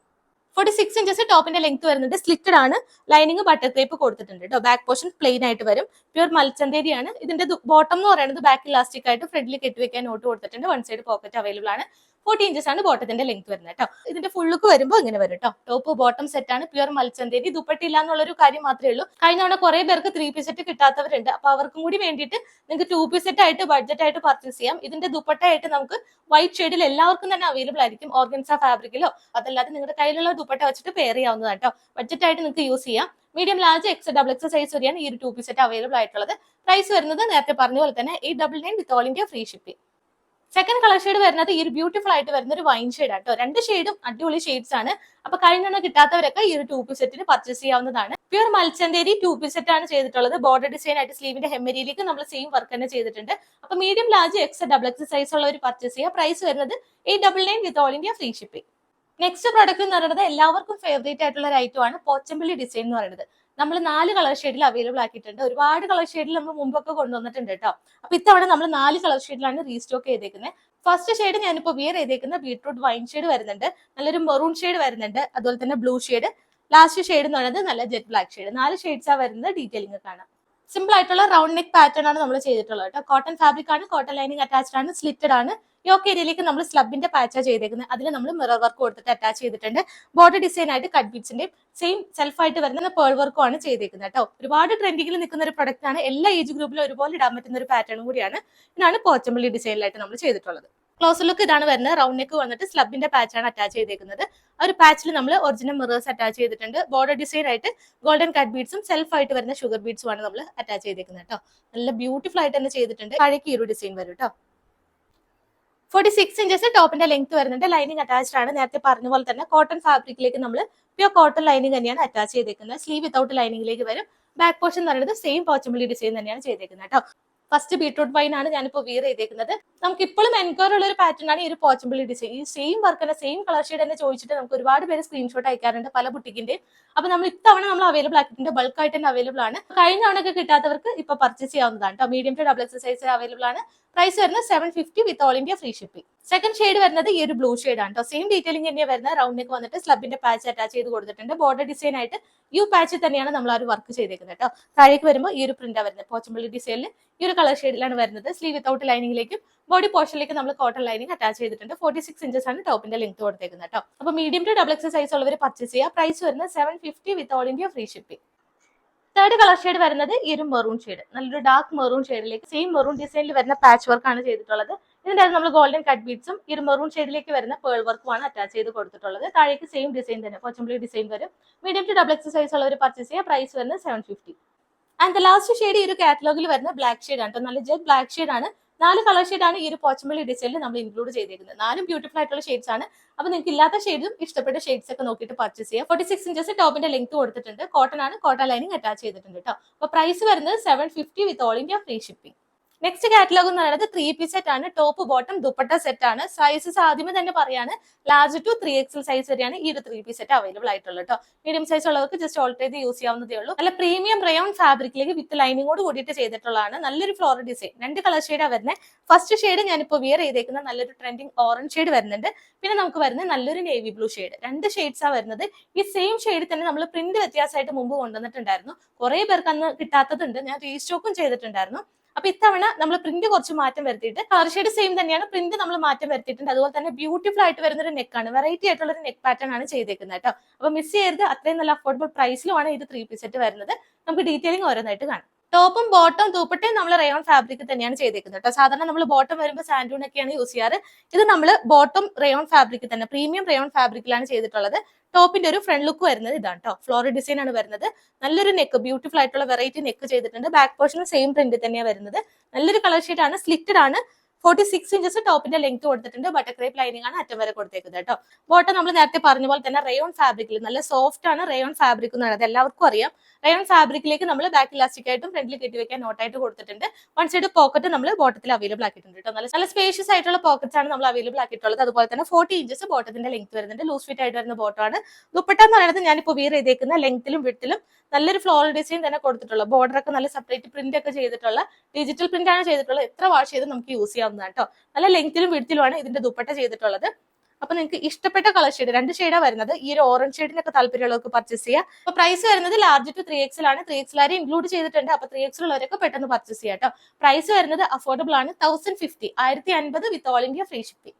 46 ഇഞ്ചസ് ടോപ്പിന്റെ ലെങ്ത് വരുന്നത്. സ്ലിറ്റഡ് ആണ്. ലൈനിങ് ബട്ടർ ക്രേപ്പ് കൊടുത്തിട്ടുണ്ട് കേട്ടോ. ബാക്ക് പോർഷൻ പ്ലെയിൻ ആയിട്ട് വരും. പ്യൂർ മൽച്ചന്തേരി ആണ്. ഇതിന്റെ ബോട്ടം എന്ന് പറയുന്നത് ബാക്ക് ഇലാസ്റ്റിക് ആയിട്ട് ഫ്രണ്ടിൽ കെട്ടിവെക്കാൻ നോട്ട് കൊടുത്തിട്ടുണ്ട്. വൺ സൈഡ് പോക്കറ്റ് അവൈലബിൾ ആണ്. 40 ഇഞ്ചസ് ആണ് ബോട്ടത്തിന്റെ ലെങ്ത് വരുന്നത് കേട്ടോ. ഇതിന്റെ ഫുൾ ലുക്ക് വരുമ്പോൾ ഇങ്ങനെ വരും കേട്ടോ. ടോപ്പ് ബോട്ടം സെറ്റ് ആണ്. പ്യൂർ മൽച്ചന്തേരി. ദുപ്പട്ടില്ല എന്നുള്ളൊരു കാര്യം മാത്രമേ ഉള്ളൂ. കഴിഞ്ഞ തവണ കുറെ പേർക്ക് 3 പീസ് സെറ്റ് കിട്ടാത്തവരുണ്ട്. അപ്പൊ അവർക്കും കൂടി വേണ്ടിയിട്ട് നിങ്ങൾക്ക് 2 പീസ് സെറ്റ് ആയിട്ട് ബഡ്ജറ്റ് ആയിട്ട് പർച്ചേസ് ചെയ്യാം. ഇതിന്റെ ദുപ്പട്ട ആയിട്ട് നമുക്ക് വൈറ്റ് ഷെയ്ഡിൽ എല്ലാവർക്കും തന്നെ അവൈലബിൾ ആയിരിക്കും. ഓർഗൻസ ഫാബ്രിക്കിലോ അതല്ലാതെ നിങ്ങളുടെ കയ്യിലുള്ള ദുപ്പട്ട വെച്ചിട്ട് പെയർ ചെയ്യാവുന്നതാണ് കേട്ടോ. ബഡ്ജറ്റ് ആയിട്ട് നിങ്ങൾക്ക് യൂസ് ചെയ്യാം. Medium, large, X, double X size വരെയാണ് ഈ ഒരു 2 പീസ് സെറ്റ് അവൈലബിൾ ആയിട്ടുള്ളത്. പ്രൈസ് വരുന്നത് നേരത്തെ പറഞ്ഞ പോലെ തന്നെ 899 വിത്ത് all India free shipping. Second colour shade വരുന്നത് ഈ ഒരു ബ്യൂട്ടിഫുൾ ആയിട്ട് വരുന്ന ഒരു വൈൻ ഷെയ്ഡ് ആട്ടോ. രണ്ട് ഷെയ്ഡും അടിപൊളി ഷെയ്ഡ്സ് ആണ്. അപ്പൊ കഴിഞ്ഞ കിട്ടാത്തവരൊക്കെ ഈ ഒരു 2 പീസ് സെറ്റിന് പർച്ചേസ് ചെയ്യാവുന്നതാണ്. പ്യൂർ മൽച്ചന്തേരി 2 പീസ് സെറ്റ് ആണ് ചെയ്തിട്ടുള്ളത്. ബോർഡർ ഡിസൈൻ ആയിട്ട് സ്ലീവിന്റെ ഹെമ്മരിയിലേക്ക് നമ്മൾ സെയിം വർക്ക് തന്നെ ചെയ്തിട്ടുണ്ട്. അപ്പൊ medium, large, X, double X size ഉള്ളവർ പർച്ചേസ് ചെയ്യുക. പ്രൈസ് വരുന്നത് 899 വിത്ത് all India free shipping. Next product എന്ന് പറയുന്നത് എല്ലാവർക്കും ഫേവറേറ്റ് ആയിട്ടുള്ള ഒരു ഐറ്റം ആണ് പോച്ചമ്പള്ളി ഡിസൈൻ എന്ന് പറയുന്നത്. നമ്മൾ 4 കളർ ഷെയ്ഡിൽ അവൈലബിൾ ആക്കിയിട്ടുണ്ട്. ഒരുപാട് കളർ ഷെയ്ഡിൽ നമ്മൾ മുമ്പൊക്കെ കൊണ്ടുവന്നിട്ടുണ്ട് കേട്ടോ. അപ്പൊ ഇത്തവണ നമ്മൾ 4 കളർ ഷെയ്ഡിലാണ് റീസ്റ്റോക്ക് ചെയ്തേക്കുന്നത്. ഫസ്റ്റ് ഷെയ്ഡ് ഞാനിപ്പോൾ വിയർ ചെയ്തേക്കുന്ന ബീട്രൂട്ട് വൈൻ ഷെയ്ഡ് വരുന്നുണ്ട്. നല്ലൊരു മെറൂൺ ഷെയ്ഡ് വരുന്നുണ്ട്. അതുപോലെ തന്നെ ബ്ലൂ ഷെയ്ഡ്. ലാസ്റ്റ് ഷെയ്ഡ് എന്ന് പറയുന്നത് നല്ല ജെറ്റ് ബ്ലാക്ക് ഷെയ്ഡ്. 4 ഷെയ്ഡ്സ് ആ വരുന്നത്. ഡീറ്റെയിലിംഗ് കാണാം. സിമ്പിൾ ആയിട്ടുള്ള റൗണ്ട് നെക്ക് പാറ്റേൺ ആണ് നമ്മൾ ചെയ്തിട്ടുള്ളത് കേട്ടോ. കോട്ടൺ ഫാബ്രിക് ആണ്. കോട്ടൺ ലൈനിങ് അറ്റാച്ച്ഡ് ആണ്. സ്ലിറ്റഡ് ആണ്. യോക്ക് ഏരിയയിലേക്ക് നമ്മൾ സ്ലബിന്റെ പാച്ചാ ചെയ്തേക്കുന്നത്. അതിൽ നമ്മൾ മിറർ വർക്ക് കൊടുത്തിട്ട് അറ്റാച്ച് ചെയ്തിട്ടുണ്ട്. ബോർഡർ ഡിസൈൻ ആയിട്ട് കട്ട് ബീഡ്സിന്റെയും സെയിം സെൽഫ് ആയിട്ട് വരുന്ന പേൾ വർക്കും ആണ് ചെയ്തേക്കുന്നത് കേട്ടോ. ഒരുപാട് ട്രെൻഡിങ്ങിൽ നിൽക്കുന്ന ഒരു പ്രൊഡക്റ്റ് ആണ്. എല്ലാ ഏജ് ഗ്രൂപ്പിലും ഒരുപോലെ ഇടാൻ പറ്റുന്ന ഒരു പാറ്റേണും കൂടിയാണ്. ഇതാണ് പോച്ചമ്പള്ളി ഡിസൈനിലായിട്ട് നമ്മൾ ചെയ്തിട്ടുള്ളത്. ക്ലോസ് ലുക്ക് ഇതാണ് വരുന്നത്. റൗണ്ട് നെക്ക് വന്നിട്ട് സ്ലബിന്റെ പാച്ചാണ് അറ്റാച്ച് ചെയ്തേക്കുന്നത്. ആ ഒരു പാച്ചിൽ നമ്മൾ ഒറിജിനൽ മിറേഴ്സ് അറ്റാച്ച് ചെയ്തിട്ടുണ്ട്. ബോർഡർ ഡിസൈൻ ആയിട്ട് ഗോൾഡൻ കട്ട് ബീഡ്സും സെൽഫ് ആയിട്ട് വരുന്ന ഷുഗർ ബീഡ്സും ആണ് നമ്മൾ അറ്റാച്ച് ചെയ്തേക്കുന്നത് കേട്ടോ. നല്ല ബ്യൂട്ടിഫുൾ ആയിട്ട് തന്നെ ചെയ്തിട്ടുണ്ട്. താഴേക്ക് ഈ ഒരു ഡിസൈൻ വരും കേട്ടോ. 46 ഇഞ്ചസ് ടോപ്പിന്റെ ലെങ്ത് വരുന്നുണ്ട്. ലൈനിങ് അറ്റാച്ച്ഡ് ആണ്. നേരത്തെ പറഞ്ഞ പോലെ തന്നെ കോട്ടൺ ഫാബ്രിക്കിലേക്ക് നമ്മൾ പ്യൂർ കോട്ടൺ ലൈനിങ് തന്നെയാണ് അറ്റാച്ച് ചെയ്തേക്കുന്നത്. സ്ലീവ് വിത്തൗട്ട് ലൈനിങ്ങിലേക്ക് വരും. ബാക്ക് പോർഷൻ എന്ന് പറയുന്നത് സെയിം പോച്ചമ്പള്ളി ഡിസൈൻ തന്നെയാണ് ചെയ്തേക്കുന്നത് കേട്ടോ. ഫസ്റ്റ് ബീട്രൂട്ട് വൈൻ ആണ് ഞാനിപ്പോൾ വിയർ ചെയ്തേക്കുന്നത്. നമുക്ക് ഇപ്പോഴും എൻക്വയറി ഉള്ള ഒരു പാറ്റേൺ ആണ് ഈ ഒരു പോച്ചബിളി ഡിസൈൻ. ഈ സെയിം വർക്ക് തന്നെ സെയിം കളർ ഷെയ്ഡ് തന്നെ ചോദിച്ചിട്ട് നമുക്ക് ഒരുപാട് പേര് സ്ക്രീൻഷോട്ട് അയക്കാറുണ്ട് പല ബുട്ടിക്കിന്റെ. അപ്പൊ നമ്മൾ ഇത്തവണ നമ്മൾ അവൈലബിൾ ആക്കിയിട്ടുണ്ട്, ബൾക്ക് ആയിട്ട് തന്നെ അവൈലബിൾ ആണ്. കഴിഞ്ഞ തവണയൊക്കെ കിട്ടാത്തവർക്ക് ഇപ്പൊ പർച്ചേസ് ചെയ്യാവുന്നതാണ്. Medium to double X size available ആണ്. പ്രൈസ് വരുന്നത് 750 with all India free shipping. Second shade വരുന്നത് ഈ ഒരു ബ്ലൂ ഷെയ്ഡ് ആണ്. സെയിം ഡീറ്റെയിലിംഗ് തന്നെയാണ് വരുന്നത്. റൗണ്ട് നെക്ക് വന്നിട്ട് സ്ലബിന്റെ പാച്ച് അറ്റാച്ച് ചെയ്ത് കൊടുത്തിട്ടുണ്ട്. ബോർഡർ ഡിസൈൻ ആയിട്ട് യു പാച്ച് തന്നെയാണ് നമ്മൾ ആ ഒരു വർക്ക് ചെയ്തേക്കുന്നത് കേട്ടോ. താഴേക്ക് വരുമ്പോൾ ഈ ഒരു പ്രിന്റ് വരുന്നത് പോച്ചമ്പള്ളി ഡിസൈനിൽ ഈ ഒരു കളർ ഷെയ്ഡിലാണ് വരുന്നത്. സ്ലീവ് വിത്തൗട്ട് ലൈനിങ്ങിലേക്കും ബോഡി പോർഷനിലേക്ക് നമ്മൾ കോട്ടൺ ലൈനിങ് അറ്റാച്ച് ചെയ്തിട്ടുണ്ട്. 46 ഇഞ്ചസ് ആണ് ടോപ്പിന്റെ ലെങ്ത് കൊടുത്തേക്കുന്നത് കേട്ടോ. അപ്പൊ medium to double X size ഉള്ളവർ പർച്ചേസ് ചെയ്യുക. പ്രൈസ് വരുന്നത് 750 with all India free shipping. Third colour shade വരുന്നത് ഈ ഒരു മെറൂൺ ഷെയ്ഡ്, നല്ലൊരു ഡാർക്ക് മെറൂൺ ഷെയ്ഡിലേക്ക് സെയിം മെറൂൺ ഡിസൈനിൽ വരുന്ന പാച്ച് വർക്ക് ആണ് ചെയ്തിട്ടുള്ളത്. ഇതിന്റെ നമ്മൾ ഗോൾഡൻ കട്ട് ബീഡ്സും ഈ ഒരു മെറൂൺ ഷെയ്ഡിലേക്ക് വരുന്ന പേൾ വർക്കുമാണ് അറ്റാച്ച് ചെയ്ത് കൊടുത്തിട്ടുള്ളത്. താഴേക്ക് സെയിം ഡിസൈൻ തന്നെ പോച്ചമ്പള്ളി ഡിസൈൻ വരും. Medium to double X size ഉള്ളവർ പർച്ചേസ് ചെയ്യുക. പ്രൈസ് വരുന്നത് 750. ആൻഡ് ലാസ്റ്റ് ഷെയ്ഡ് ഈ ഒരു കാറ്റലോഗിൽ വരുന്ന ബ്ലാക്ക് ഷെയ്ഡ് ആണ്. നല്ല ജെറ്റ് ബ്ലാക്ക് ഷെയ്ഡ് ആണ്. 4 കളർ ഷെയ്ഡ് ആണ് ഈ ഒരു പോച്ചമ്പള്ളി ഡിസൈനിൽ നമ്മൾ ഇൻക്ലൂഡ് ചെയ്തിരിക്കുന്നത്. 4 ബ്യൂട്ടിഫുൾ ആയിട്ടുള്ള ഷെയ്ഡ്സ് ആണ്. അപ്പൊ നിങ്ങൾക്ക് ഇല്ലാത്ത ഷെയ്ഡും ഇഷ്ടപ്പെട്ട ഷെയ്ഡ്സ് ഒക്കെ നോക്കിയിട്ട് പർച്ചേസ് ചെയ്യാം. 46 ഇഞ്ചസ് ടോപ്പിന്റെ ലെങ്ത് കൊടുത്തിട്ടുണ്ട്. കോട്ടൺ ആണ്, കോട്ടൺ ലൈനിങ് അറ്റാച്ച് ചെയ്തിട്ടുണ്ട് കേട്ടോ. അപ്പൊ പ്രൈസ് വരുന്നത് 750 with all India free shipping. Next catalogue എന്ന് പറയുന്നത് 3 പീസ് സെറ്റ് ആണ്. ടോപ്പ് ബോട്ടം ദുപ്പട്ട സെറ്റ് ആണ്. സൈസസ് ആദ്യമേ തന്നെ പറയാണ്, ലാർജ് ടു 3XL സൈസ് വരെയാണ് ഈ ഒരു 3 പീസ് സെറ്റ് അവൈലബിൾ ആയിട്ടുള്ളത് കേട്ടോ. മീഡിയം സൈസ് ഉള്ളവർക്ക് ജസ്റ്റ് ഓൾട്ടർ ചെയ്ത് യൂസ് ചെയ്യാവുന്നതേ ഉള്ളൂ. നല്ല പ്രീമിയം റയോൺ ഫാബ്രിക്കിലേക്ക് വിത്ത് ലൈനിങ്ങോട് കൂടിയിട്ട് ചെയ്തിട്ടുള്ളതാണ്. നല്ലൊരു ഫ്ലോറൽ ഡിസൈൻ. 2 കളർ ഷെയ്ഡാണ് വരുന്നത്. ഫസ്റ്റ് ഷെയ്ഡ് ഞാനിപ്പോൾ വിയർ ചെയ്തേക്കുന്ന നല്ലൊരു ട്രെൻഡിങ് ഓറഞ്ച് ഷെയ്ഡ് വരുന്നുണ്ട്. പിന്നെ നമുക്ക് വരുന്നത് നല്ലൊരു നേവി ബ്ലൂ ഷെയ്ഡ്. 2 ഷെയ്ഡ്സാണ് വരുന്നത്. ഈ സെയിം ഷെയ്ഡ് തന്നെ നമ്മൾ പ്രിന്റ് വ്യത്യാസമായിട്ട് മുമ്പ് കൊണ്ടുവന്നിട്ടുണ്ടായിരുന്നു. കുറെ പേർക്ക് അന്ന് കിട്ടാത്തതുണ്ട്. ഞാൻ റീസ്റ്റോക്കും ചെയ്തിട്ടുണ്ടായിരുന്നു. അപ്പൊ ഇത്തവണ നമ്മൾ പ്രിന്റ് കുറച്ച് മാറ്റം വരുത്തിയിട്ട് കളർ ഷെയ്ഡ് സെയിം തന്നെയാണ്, പ്രിന്റ് നമ്മൾ മാറ്റം വരുത്തിയിട്ടുണ്ട്. അതുപോലെ തന്നെ ബ്യൂട്ടിഫുൾ ആയിട്ട് വരുന്ന ഒരു നെക്കാണ്, വെറൈറ്റി ആയിട്ടുള്ള ഒരു നെക്ക് പാറ്റേൺ ആണ് ചെയ്തേക്കുന്നത് കേട്ടോ. അപ്പൊ മിസ് ചെയ്യരുത്. അത്രയും നല്ല അഫോർഡബിൾ പ്രൈസിലുമാണ് ഇത് 3 പീസ് സെറ്റ് വരുന്നത്. നമുക്ക് ഡീറ്റെയിലിംഗ് ഓരോന്നായിട്ട് കാണാം. ടോപ്പും ബോട്ടം ദുപ്പട്ടയും നമ്മൾ റയോൺ ഫാബ്രിക് തന്നെയാണ് ചെയ്തേക്കുന്നത് കേട്ടോ. സാധാരണ നമ്മൾ ബോട്ടം വരുമ്പോൾ സാൻഡൂൺ ഒക്കെയാണ് യൂസ് ചെയ്യാറ്. ഇത് നമ്മൾ ബോട്ടം റയോൺ ഫാബ്രിക് തന്നെ, പ്രീമിയം റയോൺ ഫാബ്രിക്കിലാണ് ചെയ്തിട്ടുള്ളത്. ടോപ്പിന്റെ ഒരു ഫ്രണ്ട് ലുക്ക് വരുന്നത് ഇതാണ് കേട്ടോ. ഫ്ലോറൽ ഡിസൈൻ ആണ് വരുന്നത്. നല്ലൊരു നെക്ക്, ബ്യൂട്ടിഫുൾ ആയിട്ടുള്ള വെറൈറ്റി നെക്ക് ചെയ്തിട്ടുണ്ട്. ബാക്ക് പോർഷനും സെയിം പ്രിന്റ് തന്നെയാണ് വരുന്നത്. നല്ലൊരു കളർ ഷെയ്ഡ് ആണ്. സ്ലിറ്റഡ് ആണ്. 46 ഇഞ്ചസ് ടോപ്പിന്റെ ലെങ്ത് കൊടുത്തിട്ടുണ്ട്. ബട്ടർ ക്രേപ്പ് ലൈനിങ് ആണ് അറ്റം വരെ കൊടുത്തേക്കുന്നത് കേട്ടോ. ബോട്ടം നമ്മൾ നേരത്തെ പറഞ്ഞ പോലെ തന്നെ റയോൺ ഫാബ്രിക്കിൽ നല്ല സോഫ്റ്റ് ആണ് റയോൺ ഫാബ്രിക് എന്ന് പറയുന്നത് എല്ലാവർക്കും അറിയാം. റയോൺ ഫാബ്രിക്കിലേക്ക് നമ്മൾ ബാക്ക് ഇലാസ്റ്റിക് ആയിട്ടും ഫ്രണ്ടിൽ കെട്ടി വെക്കാൻ നോട്ടായിട്ട് കൊടുത്തിട്ടുണ്ട്. വൺ സൈഡ് പോക്കറ്റ് നമ്മൾ ബോട്ടത്തിൽ അവൈലബിൾ ആക്കിയിട്ടുണ്ട് കേട്ടോ. നല്ല സ്പേഷ്യസ് ആയിട്ടുള്ള പോക്കറ്റ്സ് ആണ് നമ്മൾ അവൈലബിൾ ആക്കിയിട്ടുള്ളത്. അതുപോലെ തന്നെ 40 ഇഞ്ചസ് ബോട്ടത്തിന്റെ ലെങ്ത് വരുന്നുണ്ട്. ലൂസ് ഫിറ്റ് ആയിട്ട് വരുന്ന ബോട്ടം ആണ്. ദുപ്പട്ട എന്ന് പറയുന്നത് ഞാനിപ്പോൾ വിയർ ചെയ്തേക്കുന്ന ലെങ്ത്തിലും വിഡ്ത്തിലും നല്ലൊരു ഫ്ലോറൽ ഡിസൈൻ തന്നെ കൊടുത്തിട്ടുള്ള, ബോർഡർ ഒക്കെ നല്ല സെപ്പറേറ്റ് പ്രിന്റ് ഒക്കെ ചെയ്തിട്ടുള്ള ഡിജിറ്റൽ പ്രിന്റ് ആണ് ചെയ്തിട്ടുള്ളത്. എത്ര വാഷ് ചെയ്ത് നമുക്ക് യൂസ് ചെയ്യാവുന്നതാണ് കേട്ടോ. നല്ല ലെങ്ത്തിലും വിഡ്ത്തിലുമാണ് ഇതിന്റെ ദുപ്പട്ട ചെയ്തിട്ടുള്ളത്. അപ്പൊ നിങ്ങൾക്ക് ഇഷ്ടപ്പെട്ട കളർ ഷെയ്ഡ് 2 ഷെയ്ഡാണ് വരുന്നത്. ഈ ഒരു ഓറഞ്ച് ഷെയ്ഡിനൊക്കെ താല്പര്യമുള്ളവർക്ക് പർച്ചേസ് ചെയ്യാം. അപ്പൊ പ്രൈസ് വരുന്നത് ലാർജ് ടു 3XL ആണ്. 3XL ആരെ ഇൻക്ലൂഡ് ചെയ്തിട്ടുണ്ട്. അപ്പൊ 3XL ഉള്ളവരൊക്കെ പെട്ടെന്ന് പർച്ചേസ് ചെയ്യാം കേട്ടോ. പ്രൈസ് വരുന്നത് അഫോർഡബിൾ ആണ്. 1050 1050 വിത്ത് all India free shipping.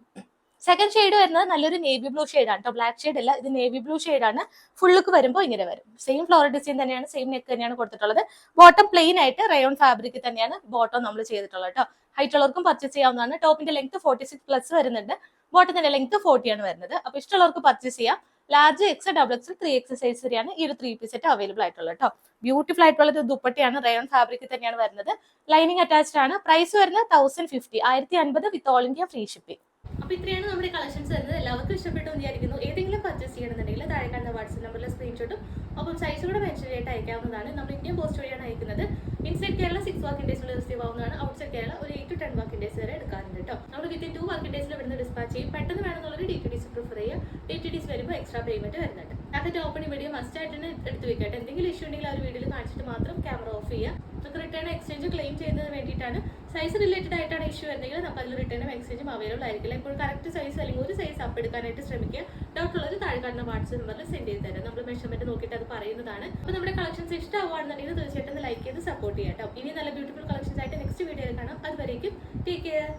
Second shade വരുന്നത് നല്ലൊരു നേവി ബ്ലൂ ഷെയ്ഡ് ആണ് കേട്ടോ. ബ്ലാക്ക് ഷെയ്ഡ് അല്ല, ഇത് നേവി ബ്ലൂ ഷെയ്ഡ് ആണ്. ഫുൾ ലുക്ക് വരുമ്പോൾ ഇങ്ങനെ വരും. സെയിം ഫ്ലോറൽ ഡിസൈൻ തന്നെയാണ്, സെയിം നെക്ക് തന്നെയാണ് കൊടുത്തിട്ടുള്ളത്. ബോട്ടം പ്ലെയിൻ ആയിട്ട് റയോൺ ഫാബ്രിക് തന്നെയാണ് ബോട്ടം നമ്മൾ ചെയ്തിട്ടുള്ളത് കേട്ടോ. ഹൈറ്റ് ഉള്ളവർക്കും പർച്ചേസ് ചെയ്യാവുന്നതാണ്. ടോപ്പിന്റെ ലെങ്ത് 46+ വരുന്നുണ്ട്. ബോട്ടത്തിന്റെ ലെങ്ത് 40 ആണ് വരുന്നത്. അപ്പൊ ഇഷ്ടമുള്ളവർക്ക് പർച്ചേസ് ചെയ്യാം. Large X, double X, 3XL size വരെയാണ് ഈ ഒരു 3 പീസ് സെറ്റ് അവൈലബിൾ ആയിട്ടുള്ളത് കേട്ടോ. ബ്യൂട്ടിഫുൾ ആയിട്ടുള്ള ഒരു ദുപ്പട്ടയാണ്, റയോൺ ഫാബ്രിക് തന്നെയാണ് വരുന്നത്. ലൈനിങ് അറ്റാച്ച്ഡ് ആണ്. പ്രൈസ് വരുന്നത് 1050 1050 വിത്ത് ഓൾ ഇന്ത്യ ഫ്രീ ഷിപ്പിംഗ്. അപ്പൊ ഇത്രയാണ് നമ്മുടെ കളക്ഷൻസ് വരുന്നത്. എല്ലാവർക്കും ഇഷ്ടപ്പെട്ടു വിചാരിക്കുന്നു. ഏതെങ്കിലും പർച്ചേസ് ചെയ്യണമെന്നുണ്ടെങ്കിൽ താഴെ കാണുന്ന വാട്സ്ആപ്പ് നമ്പറിലെ സ്ക്രീൻഷോട്ടും ഒപ്പം സൈസ് കൂടെ മെൻഷൻ ചെയ്തിട്ട് അയക്കാവുന്നതാണ്. നമ്മൾ ഇന്ത്യൻ പോസ്റ്റ് വഴിയാണ് അയക്കുന്നത്. ഇൻസൈഡ് കേരള 6 വർക്കിംഗ് ഡേയ്സിൽ റിസീവ് ആവുന്നതാണ്. ഔട്ട്സൈഡ് കേരള ഒരു 8 to 10 വർക്കിംഗ് ഡേയ്സ് വരെ എടുക്കാറുണ്ട് കേട്ടോ. നമ്മൾ വിത്തിൻ 2 വർക്കിംഗ് ഡേയ്സിൽ ഇവിടുന്ന് ഡിസ്പാച്ച് ചെയ്യും. പെട്ടെന്ന് വേണമെന്നുള്ളൊരു DTDC പ്രിഫർ ചെയ്യുക. DTDC വരുമ്പോൾ എക്സ്ട്രാ പേയ്മെന്റ് വരുന്നുണ്ട്. അതിന്റെ ഓപ്പണിംഗ് വീഡിയോ മസ്റ്റ് ആയിട്ട് തന്നെ എടുത്ത് വെക്കട്ടെ. എന്തെങ്കിലും ഇഷ്യൂ ഉണ്ടെങ്കിൽ ആ ഒരു വീഡിയോയിൽ കാണിച്ചിട്ട് മാത്രം ക്യാമറ ഓഫ് ചെയ്യുക. നമുക്ക് റിട്ടേൺ എക്സ്ചേഞ്ച് ക്ലെയിം ചെയ്യുന്നതിന് വേണ്ടിയിട്ടാണ്. സൈസ് റിലേറ്റഡ് ആയിട്ടാണ് ഇഷ്യൂ വരുന്നെങ്കിൽ നമുക്ക് അതിൽ റിട്ടേണും എക്സ്ചേഞ്ചും അവൈലബിൾ ആയിരിക്കില്ല. ഇപ്പോൾ കറക്റ്റ് സൈസ് അല്ലെങ്കിൽ ഒരു സൈസ് അപ്പ് എടുക്കാനായിട്ട് ശ്രമിക്കുക. ഡൗട്ട് ഉള്ളവർ താഴെ കാണുന്ന വാട്സ്ആപ്പ് നമ്പറിൽ സെൻഡ് ചെയ്ത് തരാം. നമ്മൾ മെഷർമെന്റ് നോക്കിയിട്ട് അത് പറയുന്നതാണ്. അപ്പോൾ നമ്മുടെ കളക്ഷൻസ് ഇഷ്ടമാവുകയാണെന്നുണ്ടെങ്കിൽ തീർച്ചയായിട്ടും ലൈക്ക് ചെയ്ത് സപ്പോർട്ട് ചെയ്യാം കേട്ടോ. ഇനി നല്ല ബ്യൂട്ടിഫുൾ കളക്ഷൻസ് ആയിട്ട് നെക്സ്റ്റ് വീഡിയോയിൽ കാണാം. അതുവരേക്കും ടേക്ക് കെയർ.